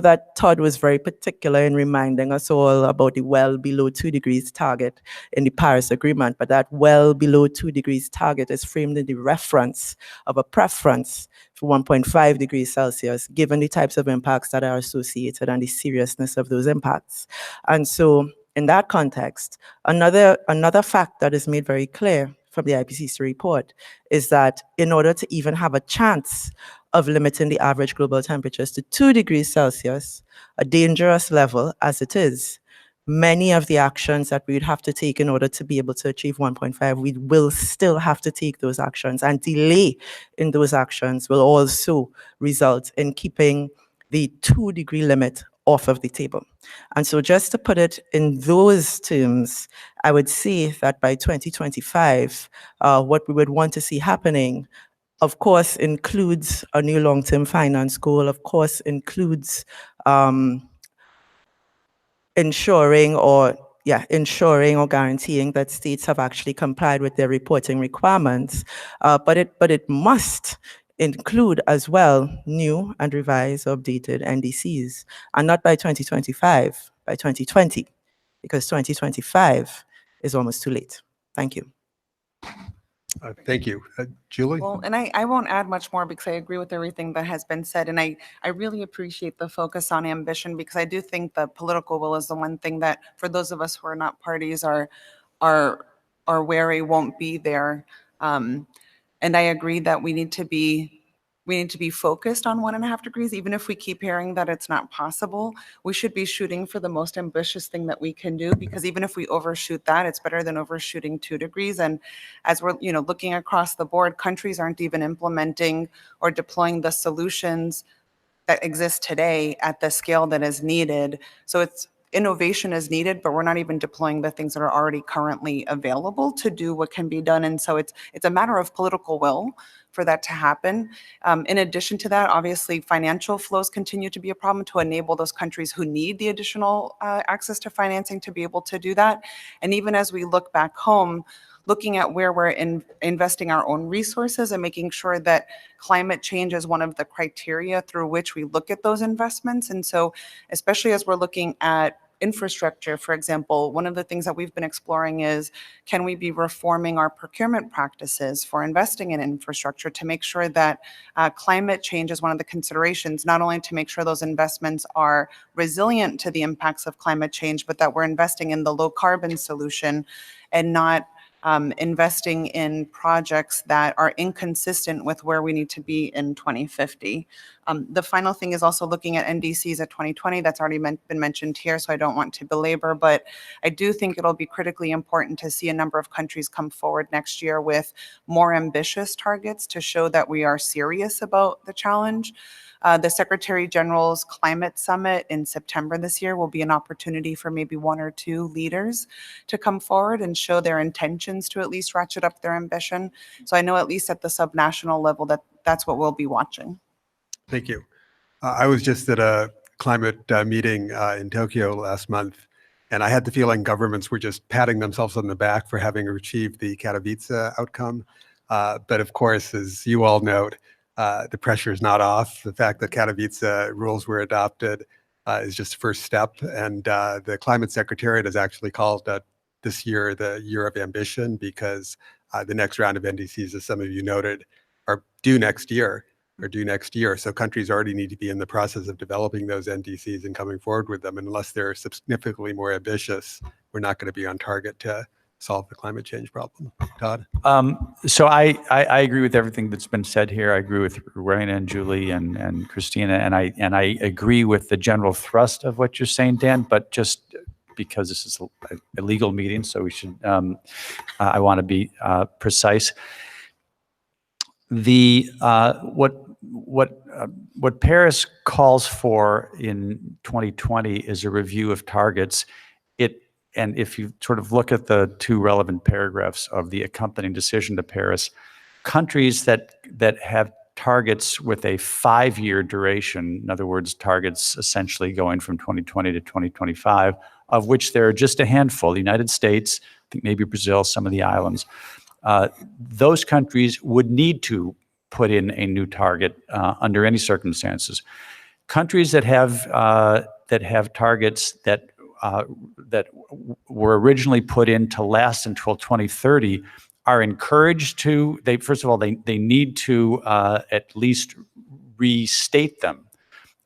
that Todd was very particular in reminding us all about the well below 2 degrees target in the Paris Agreement, but that well below 2 degrees target is framed in the reference of a preference for 1.5 degrees Celsius, given the types of impacts that are associated and the seriousness of those impacts. And so in that context, another fact that is made very clear from the IPCC report is that in order to even have a chance of limiting the average global temperatures to 2 degrees Celsius, a dangerous level as it is, many of the actions that we would have to take in order to be able to achieve 1.5, we will still have to take those actions, and delay in those actions will also result in keeping the 2 degree limit off of the table. And so just to put it in those terms, I would say that by 2025, what we would want to see happening, of course, includes a new long-term finance goal, of course, includes ensuring or guaranteeing that states have actually complied with their reporting requirements, but it must include as well new and revised or updated NDCs, and not by 2025, by 2020, because 2025 is almost too late. Thank you. Thank you. Julie? Well, and I won't add much more because I agree with everything that has been said. And I really appreciate the focus on ambition, because I do think the political will is the one thing that, for those of us who are not parties, are wary won't be there. And I agree that we need to be focused on 1.5 degrees. Even if we keep hearing that it's not possible, we should be shooting for the most ambitious thing that we can do, because even if we overshoot that, it's better than overshooting 2 degrees. And as we're looking across the board, countries aren't even implementing or deploying the solutions that exist today at the scale that is needed. So innovation is needed, but we're not even deploying the things that are already currently available to do what can be done. And so it's a matter of political will for that to happen. In addition to that, obviously, financial flows continue to be a problem to enable those countries who need the additional access to financing to be able to do that. And even as we look back home, looking at where we're investing our own resources and making sure that climate change is one of the criteria through which we look at those investments. And so, especially as we're looking at infrastructure, for example, one of the things that we've been exploring is, can we be reforming our procurement practices for investing in infrastructure to make sure that climate change is one of the considerations, not only to make sure those investments are resilient to the impacts of climate change, but that we're investing in the low carbon solution and not investing in projects that are inconsistent with where we need to be in 2050. The final thing is also looking at NDCs at 2020. That's already been mentioned here, so I don't want to belabor, but I do think it'll be critically important to see a number of countries come forward next year with more ambitious targets to show that we are serious about the challenge. The Secretary General's Climate Summit in September this year will be an opportunity for maybe 1 or 2 leaders to come forward and show their intentions to at least ratchet up their ambition. So I know at least at the subnational level that's what we'll be watching. Thank you. I was just at a climate meeting in Tokyo last month, and I had the feeling governments were just patting themselves on the back for having achieved the Katowice outcome. But of course, as you all note, the pressure is not off. The fact that Katowice rules were adopted is just the first step. And the Climate Secretariat has actually called this year the Year of Ambition, because the next round of NDCs, as some of you noted, are due next year. So countries already need to be in the process of developing those NDCs and coming forward with them. And unless they're significantly more ambitious, we're not going to be on target to solve the climate change problem. Todd? So I agree with everything that's been said here. I agree with Raina and Julie and Christina, and I agree with the general thrust of what you're saying, Dan. But just because this is a legal meeting, so we should I want to be precise. The what Paris calls for in 2020 is a review of targets. And if you sort of look at the two relevant paragraphs of the accompanying decision to Paris, countries that have targets with a 5-year duration, in other words, targets essentially going from 2020 to 2025, of which there are just a handful, the United States, I think maybe Brazil, some of the islands, those countries would need to put in a new target under any circumstances. Countries that have targets that were originally put in to last until 2030 are encouraged to, first of all, they need to at least restate them.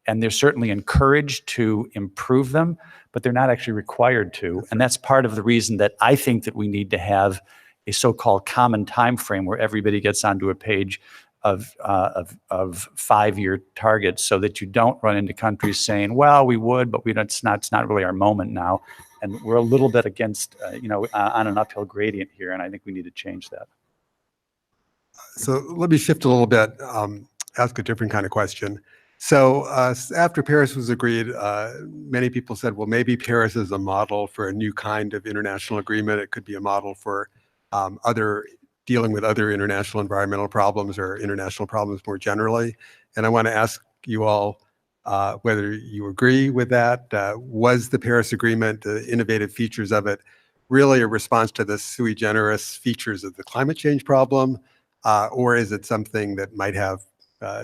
And they're certainly encouraged to improve them, but they're not actually required to. And that's part of the reason that I think that we need to have a so-called common time frame where everybody gets onto a page of 5-year targets, so that you don't run into countries saying, well, we would, but it's not really our moment now. And we're a little bit against, on an uphill gradient here, and I think we need to change that. So let me shift a little bit, ask a different kind of question. So after Paris was agreed, many people said, well, maybe Paris is a model for a new kind of international agreement. It could be a model for dealing with other international environmental problems or international problems more generally. And I want to ask you all whether you agree with that. Was the Paris Agreement, the innovative features of it, really a response to the sui generis features of the climate change problem? Or is it something that might have,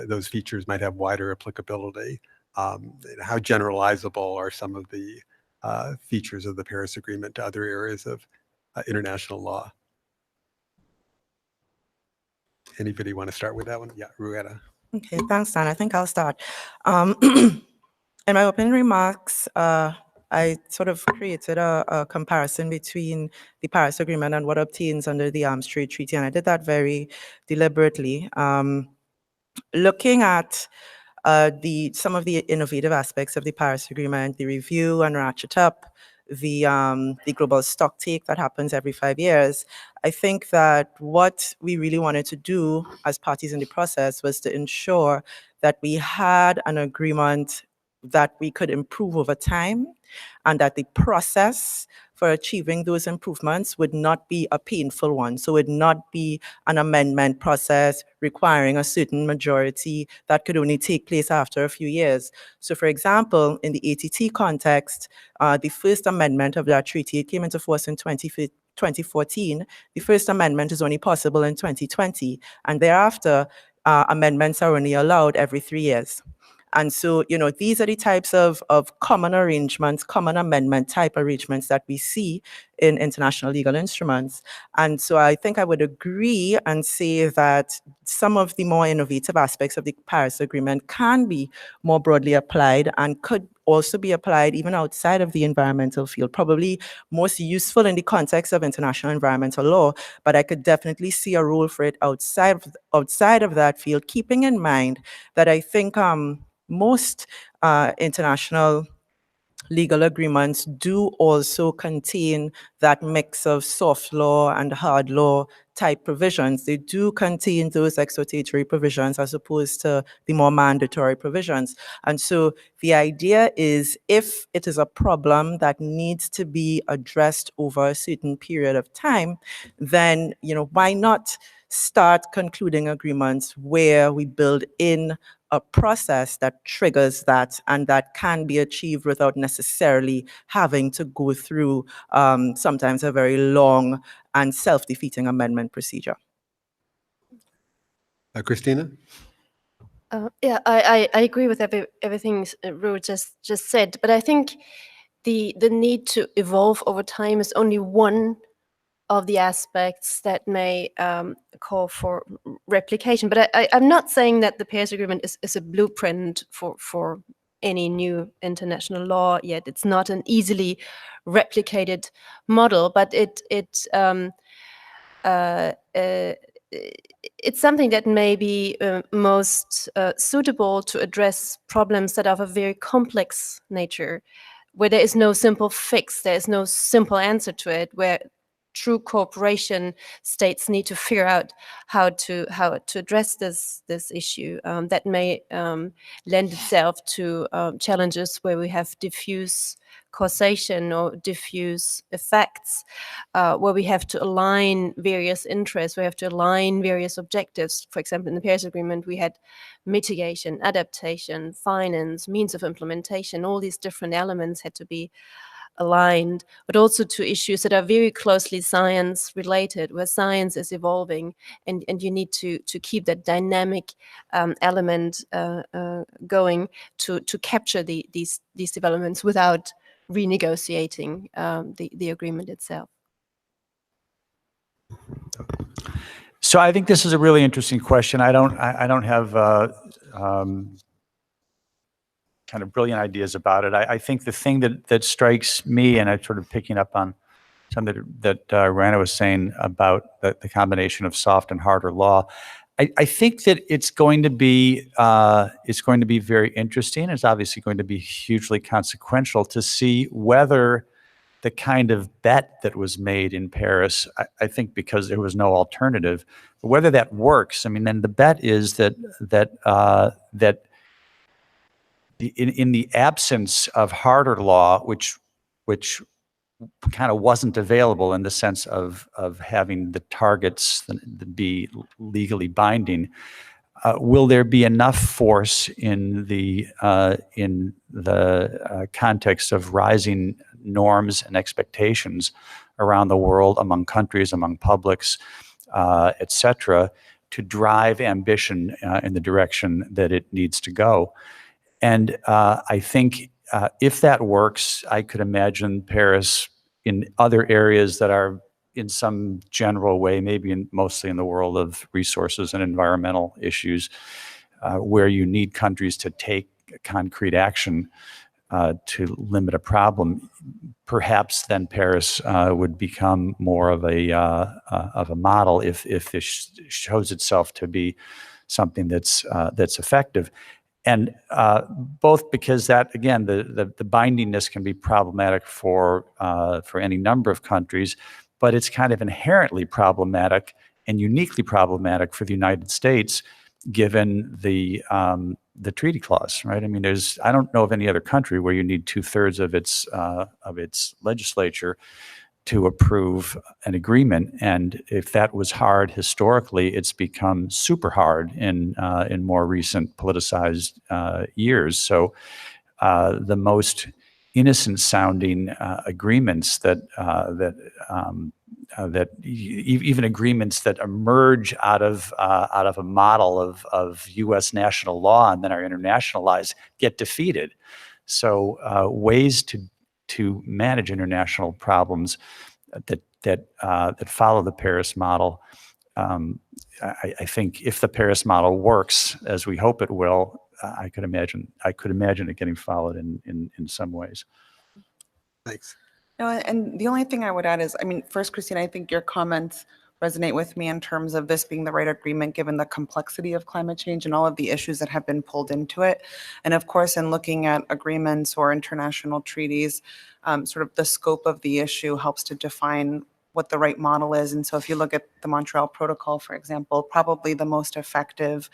those features might have wider applicability? How generalizable are some of the features of the Paris Agreement to other areas of international law? Anybody want to start with that one? Yeah, Ruetta. Okay, thanks, Dan. I think I'll start. In my opening remarks, I sort of created a comparison between the Paris Agreement and what obtains under the Arms Trade Treaty, and I did that very deliberately. Looking at some of the innovative aspects of the Paris Agreement, the review and ratchet up, the global stock take that happens every 5 years, I think that what we really wanted to do as parties in the process was to ensure that we had an agreement that we could improve over time, and that the process for achieving those improvements would not be a painful one. So it would not be an amendment process requiring a certain majority that could only take place after a few years. So for example, in the ATT context, the first amendment of that treaty, it came into force in 2014. The first amendment is only possible in 2020. And thereafter, amendments are only allowed every 3 years. And so, these are the types of common arrangements, common amendment type arrangements that we see in international legal instruments. And so I think I would agree and say that some of the more innovative aspects of the Paris Agreement can be more broadly applied and could also be applied even outside of the environmental field, probably most useful in the context of international environmental law, but I could definitely see a role for it outside of that field, keeping in mind that I think most international legal agreements do also contain that mix of soft law and hard law type provisions. They do contain those exhortatory provisions as opposed to the more mandatory provisions. And so the idea is, if it is a problem that needs to be addressed over a certain period of time, then, why not start concluding agreements where we build in a process that triggers that, and that can be achieved without necessarily having to go through sometimes a very long and self-defeating amendment procedure. Christina? Yeah, I agree with everything Ru just said, but I think the need to evolve over time is only one of the aspects that may call for replication. But I'm not saying that the Paris Agreement is a blueprint for any new international law yet. It's not an easily replicated model, but it's something that may be most suitable to address problems that are of a very complex nature, where there is no simple fix, there is no simple answer to it, where true cooperation states need to figure out how to address this issue that may lend itself to challenges where we have diffuse causation or diffuse effects, where we have to align various interests, we have to align various objectives. For example, in the Paris Agreement, we had mitigation, adaptation, finance, means of implementation. All these different elements had to be aligned, but also to issues that are very closely science related, where science is evolving, and you need to keep that dynamic element going to capture these developments without renegotiating the agreement itself. So I think this is a really interesting question. I don't have kind of brilliant ideas about it. I think the thing that strikes me, and I'm sort of picking up on something that Rana was saying about the combination of soft and harder law, I think that it's going to be very interesting. It's obviously going to be hugely consequential to see whether the kind of bet that was made in Paris, I think because there was no alternative, whether that works. I mean, then the bet is that in the absence of harder law, which kind of wasn't available in the sense of having the targets be legally binding, will there be enough force in the context of rising norms and expectations around the world, among countries, among publics, et cetera, to drive ambition in the direction that it needs to go? And I think if that works, I could imagine Paris in other areas that are in some general way, maybe mostly in the world of resources and environmental issues, where you need countries to take concrete action to limit a problem. Perhaps then Paris would become more of a model if it shows itself to be something that's effective. And both because that, again, the bindingness can be problematic for any number of countries, but it's kind of inherently problematic and uniquely problematic for the United States, given the treaty clause, right? I mean, I don't know of any other country where you need 2/3 of its legislature to approve an agreement, and if that was hard historically, it's become super hard in more recent politicized years. So the most innocent-sounding agreements that even agreements that emerge out of a model of U.S. national law and then are internationalized get defeated. So ways to manage international problems that follow the Paris model. I think if the Paris model works as we hope it will, I could imagine it getting followed in some ways. Thanks. No, and the only thing I would add is, I mean, first, Christine, I think your comments resonate with me in terms of this being the right agreement, given the complexity of climate change and all of the issues that have been pulled into it. And of course, in looking at agreements or international treaties, sort of the scope of the issue helps to define what the right model is. And so if you look at the Montreal Protocol, for example, probably the most effective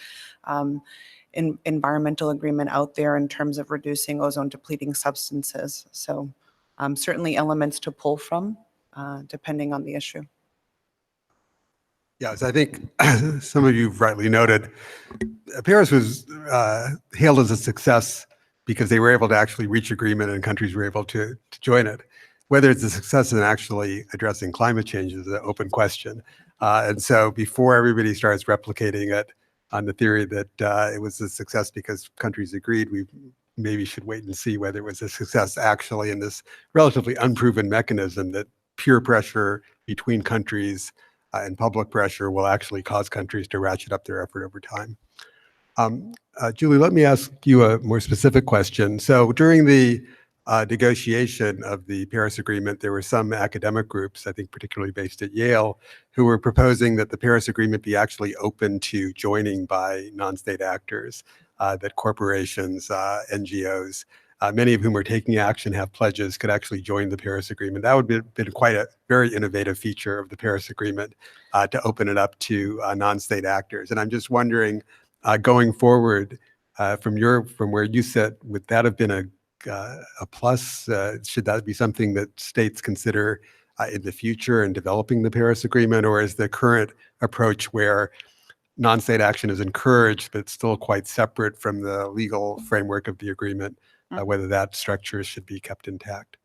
environmental agreement out there in terms of reducing ozone depleting substances. So certainly elements to pull from, depending on the issue. Yes, I think some of you rightly noted, Paris was hailed as a success because they were able to actually reach agreement and countries were able to join it. Whether it's a success in actually addressing climate change is an open question. And so before everybody starts replicating it on the theory that it was a success because countries agreed. We maybe should wait and see whether it was a success actually in this relatively unproven mechanism that peer pressure between countries and public pressure will actually cause countries to ratchet up their effort over time. Julie, let me ask you a more specific question. So during the negotiation of the Paris Agreement, there were some academic groups, I think particularly based at Yale, who were proposing that the Paris Agreement be actually open to joining by non-state actors, that corporations, NGOs, many of whom are taking action, have pledges, could actually join the Paris Agreement. That would have been quite a very innovative feature of the Paris Agreement, to open it up to non-state actors. And I'm just wondering, going forward, from where you sit, would that have been a plus? Should that be something that states consider in the future in developing the Paris Agreement, or is the current approach where non-state action is encouraged but still quite separate from the legal framework of the agreement, whether that structure should be kept intact?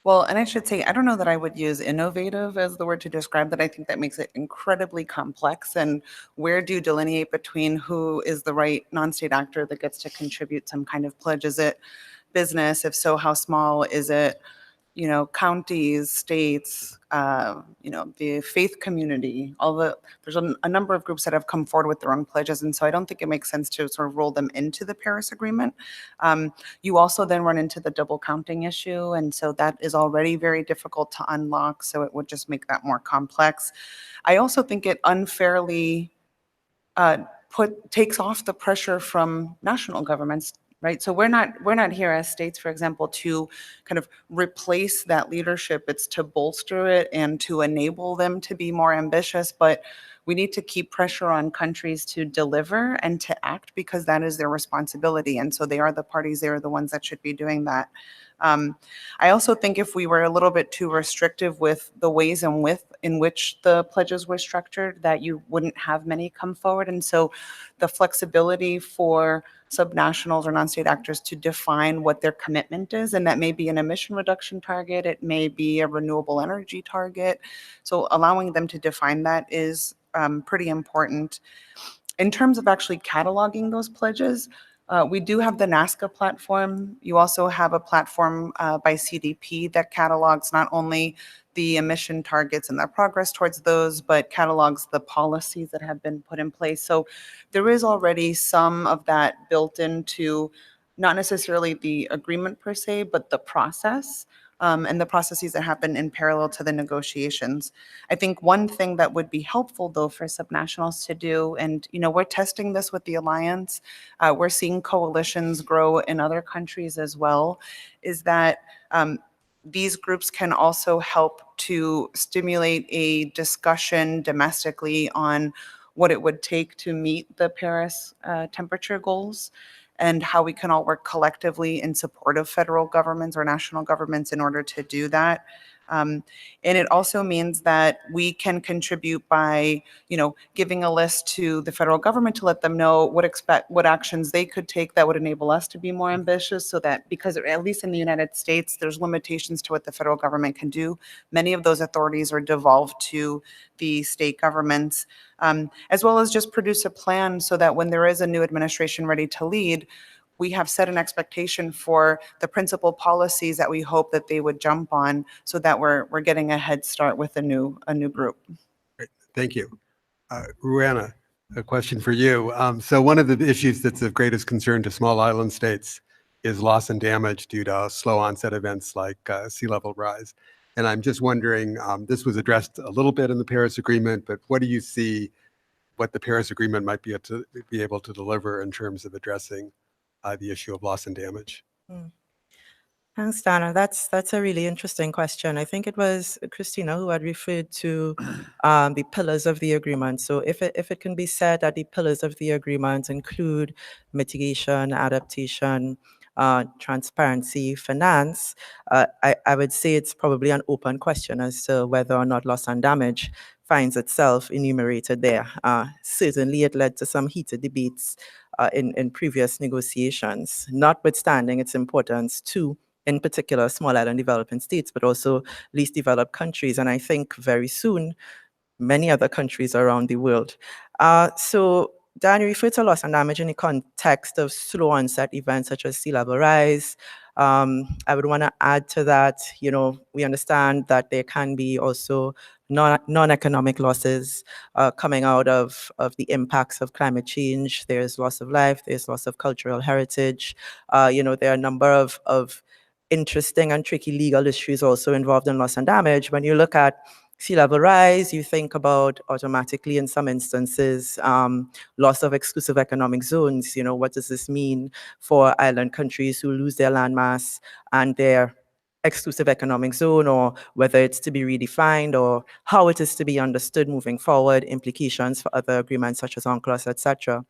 Well, and I should say, I don't know that I would use innovative as the word to describe that. I think that makes it incredibly complex. And where do you delineate between who is the right non-state actor that gets to contribute some kind of pledge? Is it business? If so, how small? Is it, counties, states, the faith community, there's a number of groups that have come forward with their own pledges. And so I don't think it makes sense to sort of roll them into the Paris Agreement. You also then run into the double counting issue. And so that is already very difficult to unlock. So it would just make that more complex. I also think it unfairly takes off the pressure from national governments. Right. So we're not here as states, for example, to kind of replace that leadership. It's to bolster it and to enable them to be more ambitious. But we need to keep pressure on countries to deliver and to act, because that is their responsibility. And so they are the parties. They are the ones that should be doing that. I also think if we were a little bit too restrictive with the ways in which the pledges were structured, that you wouldn't have many come forward. And so the flexibility for subnationals or non-state actors to define what their commitment is, and that may be an emission reduction target, it may be a renewable energy target. So allowing them to define that is pretty important. In terms of actually cataloging those pledges, we do have the NASCA platform. You also have a platform by CDP that catalogs not only the emission targets and their progress towards those, but catalogs the policies that have been put in place. So there is already some of that built into not necessarily the agreement per se, but the process. And the processes that happen in parallel to the negotiations. I think one thing that would be helpful, though, for subnationals to do, and we're testing this with the Alliance, we're seeing coalitions grow in other countries as well, is that these groups can also help to stimulate a discussion domestically on what it would take to meet the Paris temperature goals, and how we can all work collectively in support of federal governments or national governments in order to do that. And it also means that we can contribute by, giving a list to the federal government to let them know what actions they could take that would enable us to be more ambitious, so that, because at least in the United States, there's limitations to what the federal government can do. Many of those authorities are devolved to the state governments, as well as just produce a plan so that when there is a new administration ready to lead, we have set an expectation for the principal policies that we hope that they would jump on, so that we're getting a head start with a new group. Great. Thank you. Ruana, a question for you. So one of the issues that's of greatest concern to small island states is loss and damage due to slow onset events like sea level rise. And I'm just wondering, this was addressed a little bit in the Paris Agreement, but what do you see what the Paris Agreement might be able to deliver in terms of addressing the issue of loss and damage? Thanks, Dana. That's a really interesting question. I think it was Christina who had referred to the pillars of the agreement. So if it can be said that the pillars of the agreement include mitigation, adaptation, transparency, finance, I would say it's probably an open question as to whether or not loss and damage finds itself enumerated there. Certainly, it led to some heated debates in previous negotiations, notwithstanding its importance to, in particular, small island developing states, but also least developed countries. And I think very soon, many other countries around the world. So Dan, you referred to loss and damage in the context of slow onset events such as sea level rise. I would want to add to that, we understand that there can be also non-economic losses coming out of the impacts of climate change. There's loss of life, there's loss of cultural heritage. There are a number of interesting and tricky legal issues also involved in loss and damage. When you look at sea level rise, you think about automatically, in some instances, loss of exclusive economic zones. What does this mean for island countries who lose their landmass and their exclusive economic zone, or whether it's to be redefined, or how it is to be understood moving forward, implications for other agreements such as UNCLOS, etc.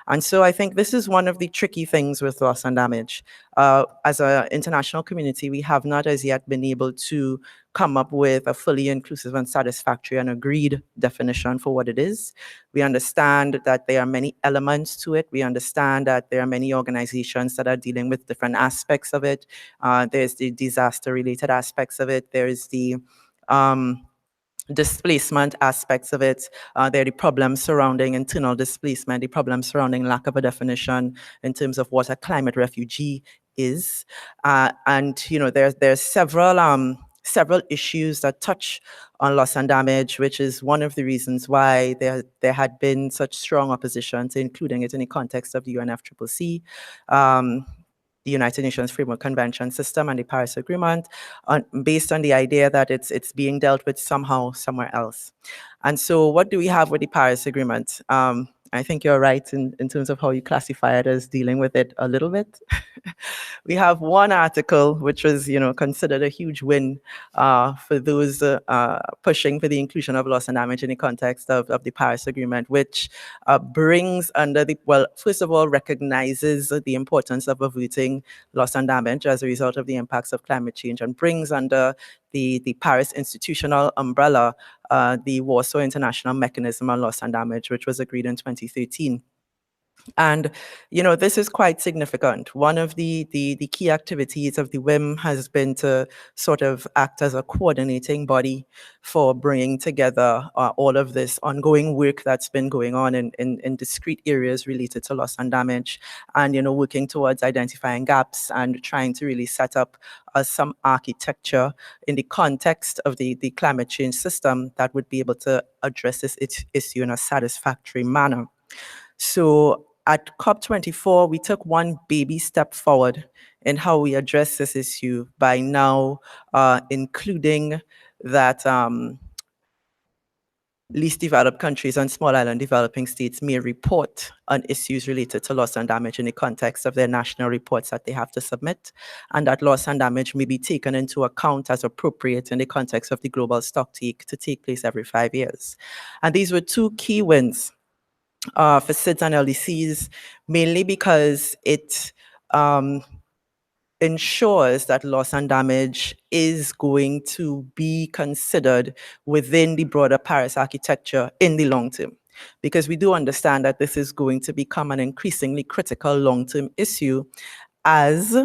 And so I think this is one of the tricky things with loss and damage. As an international community, we have not as yet been able to come up with a fully inclusive and satisfactory and agreed definition for what it is. We understand that there are many elements to it. We understand that there are many organizations that are dealing with different aspects of it. There's the disaster-related aspects of it. There's the displacement aspects of it. There are the problems surrounding internal displacement, the problems surrounding lack of a definition in terms of what a climate refugee is. And there's several issues that touch on loss and damage, which is one of the reasons why there had been such strong opposition to including it in the context of the UNFCCC, the United Nations Framework Convention system and the Paris Agreement, based on the idea that it's being dealt with somehow somewhere else. And so what do we have with the Paris Agreement? I think you're right in terms of how you classify it as dealing with it a little bit. We have one article which was, considered a huge win for those pushing for the inclusion of loss and damage in the context of the Paris Agreement, which brings under first of all, recognizes the importance of averting loss and damage as a result of the impacts of climate change, and brings under the Paris institutional umbrella the Warsaw International Mechanism on Loss and Damage, which was agreed in 2013. And, this is quite significant. One of the key activities of the WIM has been to sort of act as a coordinating body for bringing together all of this ongoing work that's been going on in discrete areas related to loss and damage, and, working towards identifying gaps and trying to really set up some architecture in the context of the climate change system that would be able to address this issue in a satisfactory manner. So at COP24, we took one baby step forward in how we address this issue by now including that least developed countries and small island developing states may report on issues related to loss and damage in the context of their national reports that they have to submit, and that loss and damage may be taken into account as appropriate in the context of the global stocktake to take place every 5 years. And these were two key wins for SIDS and LDCs, mainly because it ensures that loss and damage is going to be considered within the broader Paris architecture in the long term. Because we do understand that this is going to become an increasingly critical long-term issue as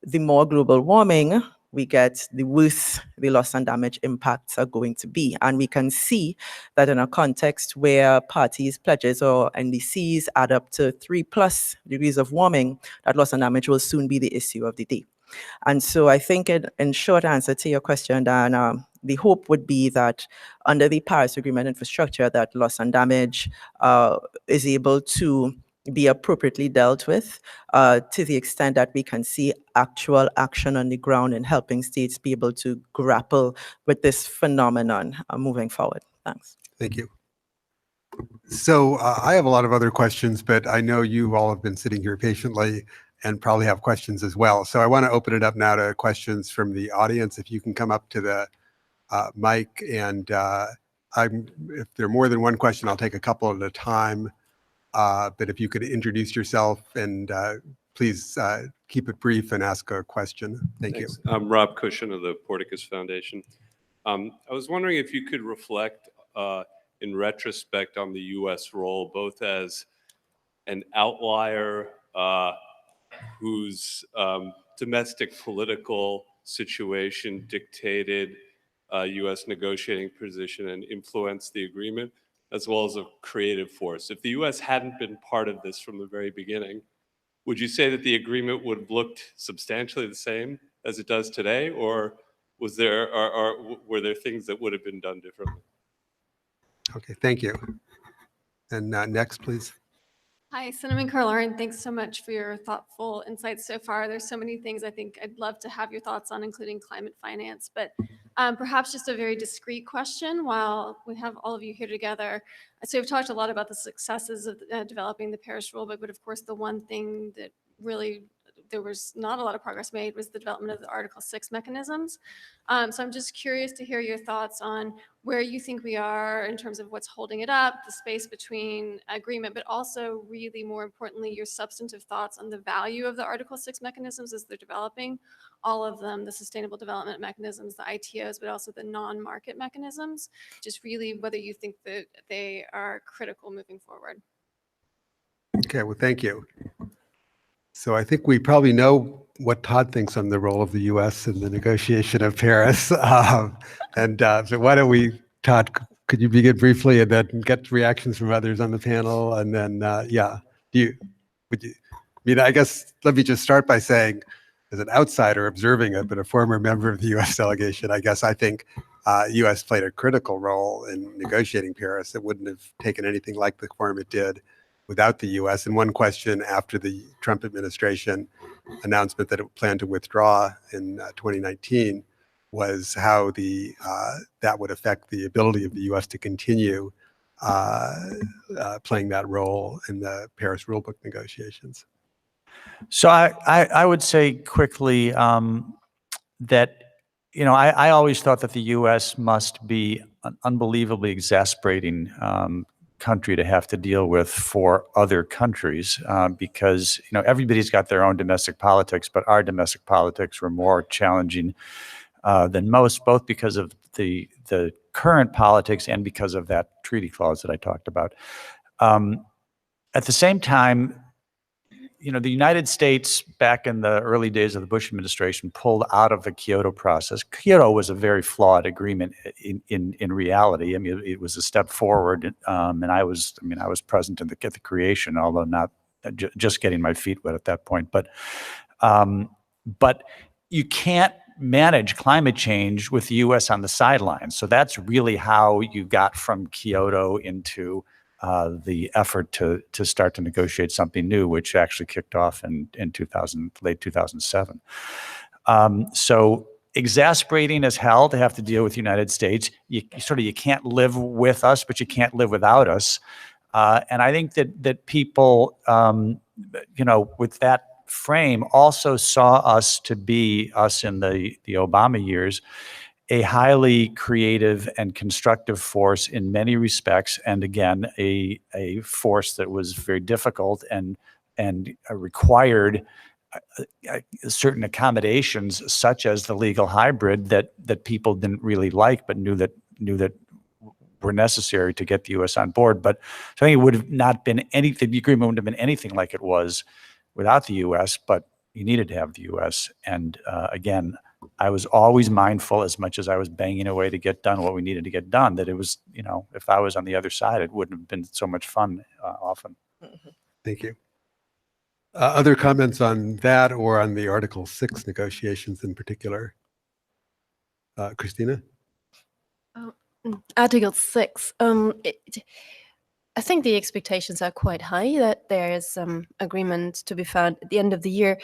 the more global warming we get, the worse the loss and damage impacts are going to be. And we can see that in a context where parties' pledges or NDCs add up to 3+ degrees of warming, that loss and damage will soon be the issue of the day. And so I think in short answer to your question, Dan, the hope would be that under the Paris Agreement infrastructure, that loss and damage is able to be appropriately dealt with to the extent that we can see actual action on the ground in helping states be able to grapple with this phenomenon moving forward. Thanks. Thank you. So I have a lot of other questions, but I know you all have been sitting here patiently and probably have questions as well. So I want to open it up now to questions from the audience. If you can come up to the mic, and if there are more than one question, I'll take a couple at a time. But if you could introduce yourself and please keep it brief and ask a question. Thank you. I'm Rob Cushion of the Porticus Foundation. I was wondering if you could reflect in retrospect on the U.S. role, both as an outlier whose domestic political situation dictated U.S. negotiating position and influenced the agreement, as well as a creative force. If the US hadn't been part of this from the very beginning, would you say that the agreement would have looked substantially the same as it does today, or was there, or were there things that would have been done differently? Okay, thank you. And next, please. Hi, Cinnamon Carlaren. Thanks so much for your thoughtful insights so far. There's so many things I think I'd love to have your thoughts on, including climate finance, but perhaps just a very discrete question while we have all of you here together. So we've talked a lot about the successes of developing the Paris rulebook, but of course the one thing that really there was not a lot of progress made was the development of the Article 6 mechanisms. So I'm just curious to hear your thoughts on where you think we are in terms of what's holding it up, the space between agreement, but also really more importantly, your substantive thoughts on the value of the Article 6 mechanisms as they're developing, all of them, the sustainable development mechanisms, the ITOs, but also the non-market mechanisms, just really whether you think that they are critical moving forward. Okay, well, thank you. So I think we probably know what Todd thinks on the role of the U.S. in the negotiation of Paris. So why don't we, Todd, could you begin briefly and then get reactions from others on the panel? And then, yeah, I guess, let me just start by saying, as an outsider observing it, but a former member of the U.S. delegation, I guess I think U.S. played a critical role in negotiating Paris. It wouldn't have taken anything like the form it did without the U.S. And one question after the Trump administration announcement that it planned to withdraw in 2019 was how that would affect the ability of the U.S. to continue playing that role in the Paris rulebook negotiations. So I would say quickly that, I always thought that the U.S. must be an unbelievably exasperating country to have to deal with for other countries because, everybody's got their own domestic politics, but our domestic politics were more challenging than most, both because of the current politics and because of that treaty clause that I talked about. At the same time, the United States back in the early days of the Bush administration pulled out of the Kyoto process. Kyoto was a very flawed agreement in reality. I mean, it was a step forward, and I was present at the creation, although not just getting my feet wet at that point. But you can't manage climate change with the U.S. on the sidelines. So that's really how you got from Kyoto into the effort to start to negotiate something new, which actually kicked off in late 2007. So exasperating as hell to have to deal with the United States. You can't live with us, but you can't live without us. And I think that people, with that frame also saw us in the Obama years, a highly creative and constructive force in many respects, and again, a force that was very difficult and required certain accommodations, such as the legal hybrid that people didn't really like, but knew that were necessary to get the U.S. on board. But so I think it would have not been anything. The agreement wouldn't have been anything like it was without the U.S. But you needed to have the U.S. And again, I was always mindful, as much as I was banging away to get done what we needed to get done, that it was, if I was on the other side, it wouldn't have been so much fun often. Thank you. Other comments on that or on the Article 6 negotiations in particular? Christina? Article 6. I think the expectations are quite high that there is some agreement to be found at the end of the year.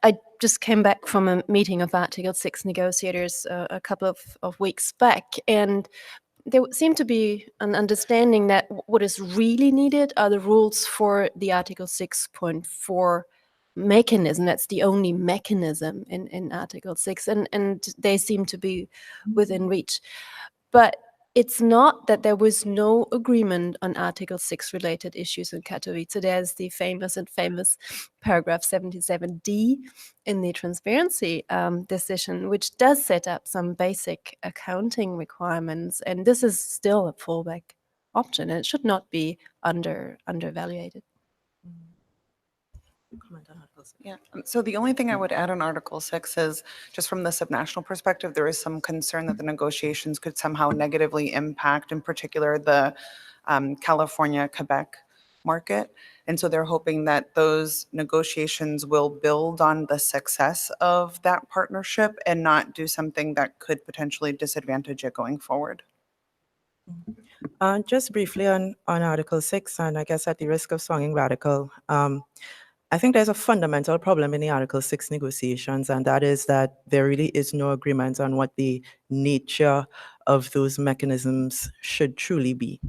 I just came back from a meeting of Article 6 negotiators a couple of weeks back, and there seemed to be an understanding that what is really needed are the rules for the Article 6.4 mechanism. That's the only mechanism in Article 6, and they seem to be within reach. But it's not that there was no agreement on Article 6 related issues in Katowice. There's the famous paragraph 77D in the transparency decision, which does set up some basic accounting requirements. And this is still a fallback option, and it should not be undervaluated. Comment on Article Yeah, so the only thing I would add on Article 6 is, just from the subnational perspective, there is some concern that the negotiations could somehow negatively impact, in particular, the California-Quebec market. And so they're hoping that those negotiations will build on the success of that partnership and not do something that could potentially disadvantage it going forward. Just briefly on Article 6, and I guess at the risk of sounding radical, I think there's a fundamental problem in the Article 6 negotiations, and that is that there really is no agreement on what the nature of those mechanisms should truly be,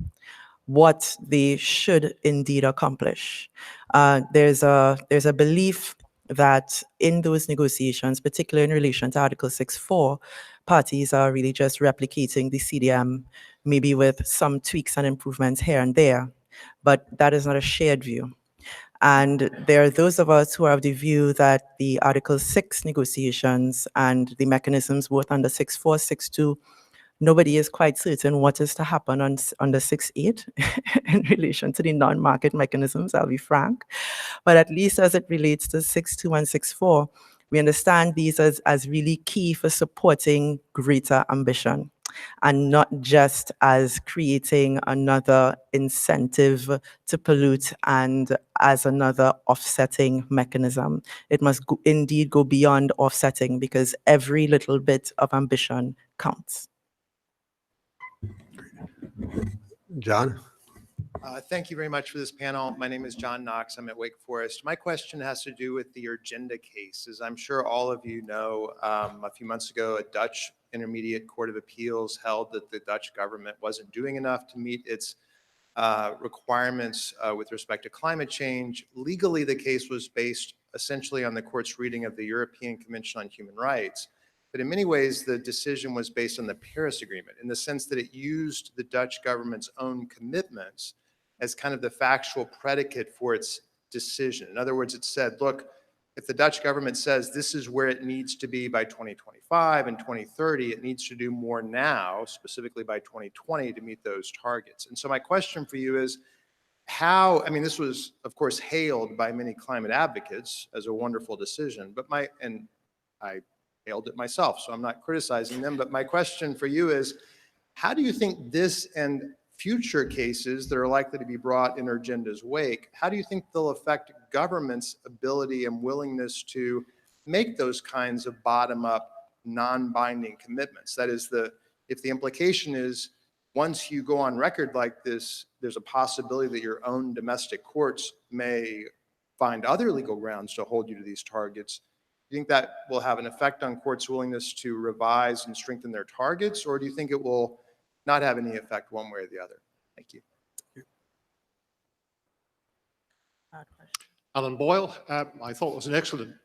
what they should indeed accomplish. There's a belief that in those negotiations, particularly in relation to Article 6.4, parties are really just replicating the CDM, maybe with some tweaks and improvements here and there, but that is not a shared view. And there are those of us who are of the view that the Article 6 negotiations and the mechanisms both under 6.4, 6.2, nobody is quite certain what is to happen under 6.8 in relation to the non-market mechanisms, I'll be frank. But at least as it relates to 6.2 and 6.4, we understand these as really key for supporting greater ambition, and not just as creating another incentive to pollute and as another offsetting mechanism. It must indeed go beyond offsetting, because every little bit of ambition counts. John? Thank you very much for this panel. My name is John Knox. I'm at Wake Forest. My question has to do with the Urgenda case. As I'm sure all of you know, a few months ago, a Dutch Intermediate Court of Appeals held that the Dutch government wasn't doing enough to meet its requirements with respect to climate change. Legally, the case was based essentially on the court's reading of the European Convention on Human Rights. But in many ways, the decision was based on the Paris Agreement, in the sense that it used the Dutch government's own commitments as kind of the factual predicate for its decision. In other words, it said, look, if the Dutch government says this is where it needs to be by 2025 and 2030, it needs to do more now, specifically by 2020, to meet those targets. And so my question for you is, how, I mean, this was, of course, hailed by many climate advocates as a wonderful decision, but I hailed it myself, so I'm not criticizing them, but my question for you is, how do you think this and future cases that are likely to be brought in Urgenda's wake, how do you think they'll affect government's ability and willingness to make those kinds of bottom-up, non-binding commitments? That is, if the implication is, once you go on record like this, there's a possibility that your own domestic courts may find other legal grounds to hold you to these targets. Do you think that will have an effect on courts' willingness to revise and strengthen their targets, or do you think it will not have any effect one way or the other? Thank you. Alan Boyle, I thought it was an excellent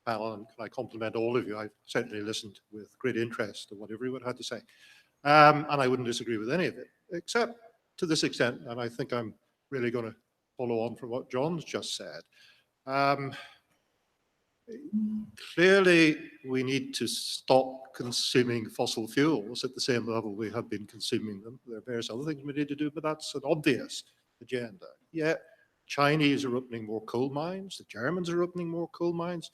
panel, and I compliment all of you. I certainly listened with great interest to what everyone had to say. And I wouldn't disagree with any of it, except to this extent, and I think I'm really going to follow on from what John's just said. Clearly, we need to stop consuming fossil fuels at the same level we have been consuming them. There are various other things we need to do, but that's an obvious agenda. Yet, Chinese are opening more coal mines, the Germans are opening more coal mines,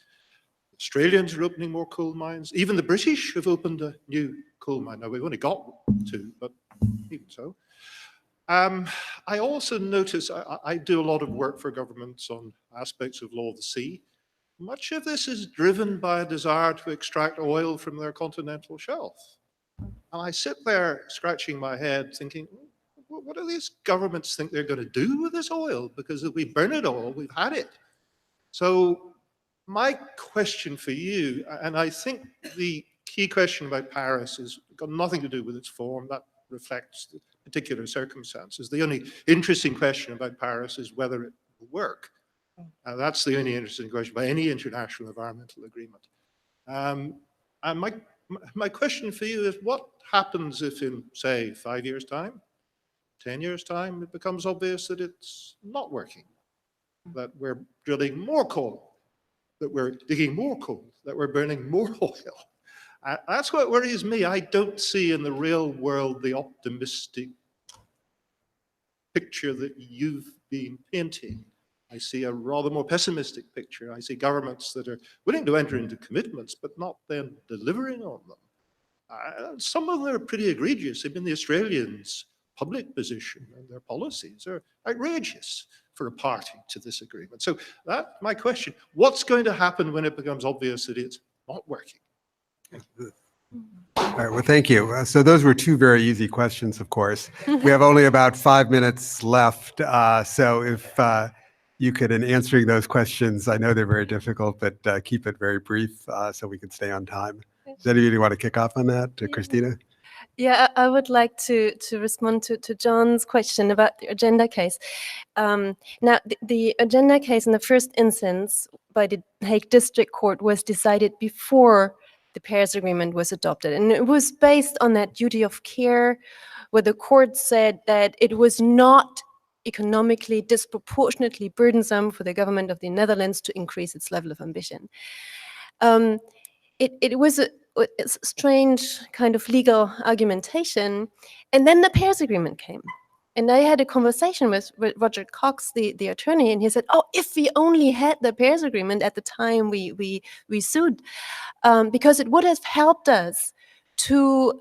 Australians are opening more coal mines, even the British have opened a new coal mine. Now, we've only got two, but even so. I also notice, I do a lot of work for governments on aspects of law of the sea. Much of this is driven by a desire to extract oil from their continental shelf. And I sit there scratching my head thinking, what do these governments think they're going to do with this oil? Because if we burn it all, we've had it. So my question for you, and I think the key question about Paris has got nothing to do with its form, that reflects the particular circumstances. The only interesting question about Paris is whether it will work. That's the only interesting question by any international environmental agreement. And my question for you is, what happens if in, say, 5 years' time, 10 years' time, it becomes obvious that it's not working, that we're drilling more coal, that we're digging more coal, that we're burning more oil? That's what worries me. I don't see in the real world the optimistic picture that you've been painting. I see a rather more pessimistic picture. I see governments that are willing to enter into commitments, but not then delivering on them. Some of them are pretty egregious. I mean, the Australians' public position and their policies are outrageous for a party to this agreement. So my question, what's going to happen when it becomes obvious that it's not working? All right, well, thank you. So those were two very easy questions, of course. We have only about 5 minutes left. So if you could, in answering those questions, I know they're very difficult, but keep it very brief so we can stay on time. Does anybody want to kick off on that, Christina? Yeah, I would like to respond to John's question about the agenda case. Now, the agenda case in the first instance by the Hague District Court was decided before the Paris Agreement was adopted. And it was based on that duty of care, where the court said that it was not economically disproportionately burdensome for the government of the Netherlands to increase its level of ambition. It was a strange kind of legal argumentation. And then the Paris Agreement came. And I had a conversation with Roger Cox, the attorney, and he said, oh, if we only had the Paris Agreement at the time we sued, because it would have helped us to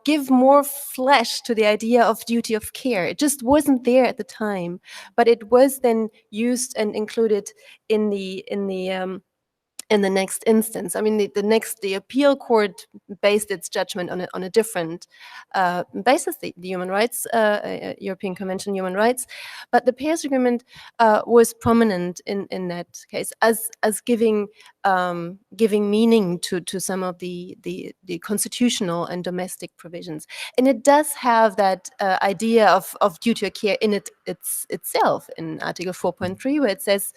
give more flesh to the idea of duty of care. It just wasn't there at the time, but it was then used and included in the next instance. I mean, the appeal court based its judgment on a different basis, the human rights, European Convention on Human Rights. But the Paris Agreement was prominent in that case as giving meaning to some of the constitutional and domestic provisions. And it does have that idea of duty of care in itself in Article 4.3, where it says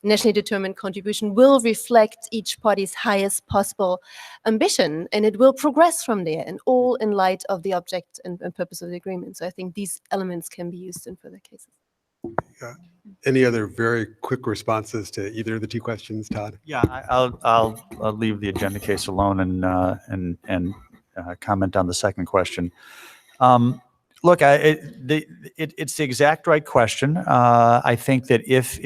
nationally determined contribution will reflect each party's highest possible ambition, and it will progress from there, and all in light of the object and purpose of the agreement. So I think these elements can be used in further cases. Any other very quick responses to either of the two questions, Todd? Yeah, I'll leave the agenda case alone and comment on the second question. Look, it's the exact right question. I think that if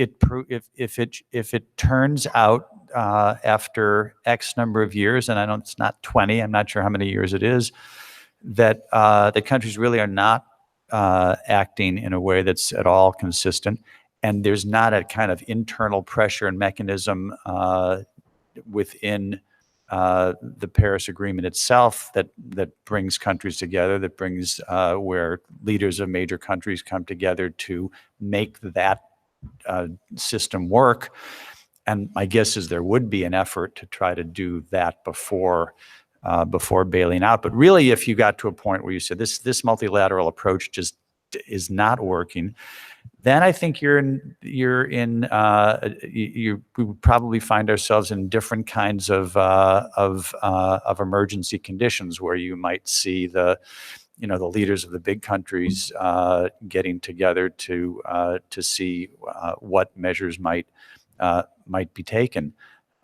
it turns out after X number of years, and I know it's not 20, I'm not sure how many years it is, that the countries really are not acting in a way that's at all consistent, and there's not a kind of internal pressure and mechanism within the Paris Agreement itself that brings countries together, that brings where leaders of major countries come together to make that system work. And my guess is there would be an effort to try to do that before bailing out. But really, if you got to a point where you said this multilateral approach just is not working, then I think we would probably find ourselves in different kinds of emergency conditions, where you might see the leaders of the big countries getting together to see what measures might be taken.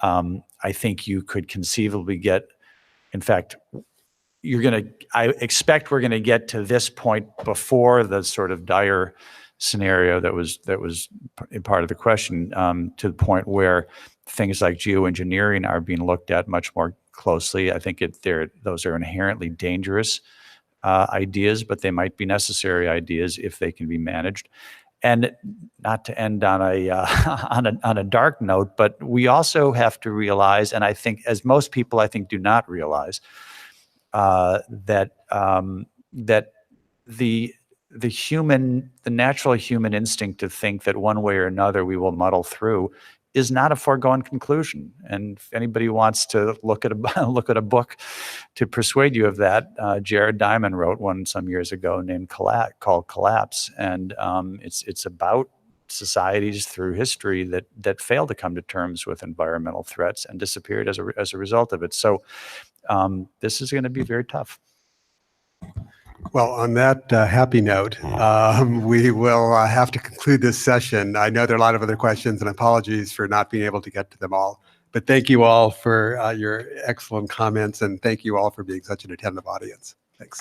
I think you could conceivably get, in fact, I expect we're gonna get to this point before the sort of dire scenario that was part of the question, to the point where things like geoengineering are being looked at much more closely. I think those are inherently dangerous ideas, but they might be necessary ideas if they can be managed. And not to end on a dark note, but we also have to realize, and I think as most people I think do not realize, that the natural human instinct to think that one way or another we will muddle through is not a foregone conclusion. And if anybody wants to look at a book to persuade you of that, Jared Diamond wrote one some years ago called Collapse, and it's about societies through history that failed to come to terms with environmental threats and disappeared as a result of it. So this is going to be very tough. Well, on that happy note, we will have to conclude this session. I know there are a lot of other questions, and apologies for not being able to get to them all. But thank you all for your excellent comments, and thank you all for being such an attentive audience. Thanks.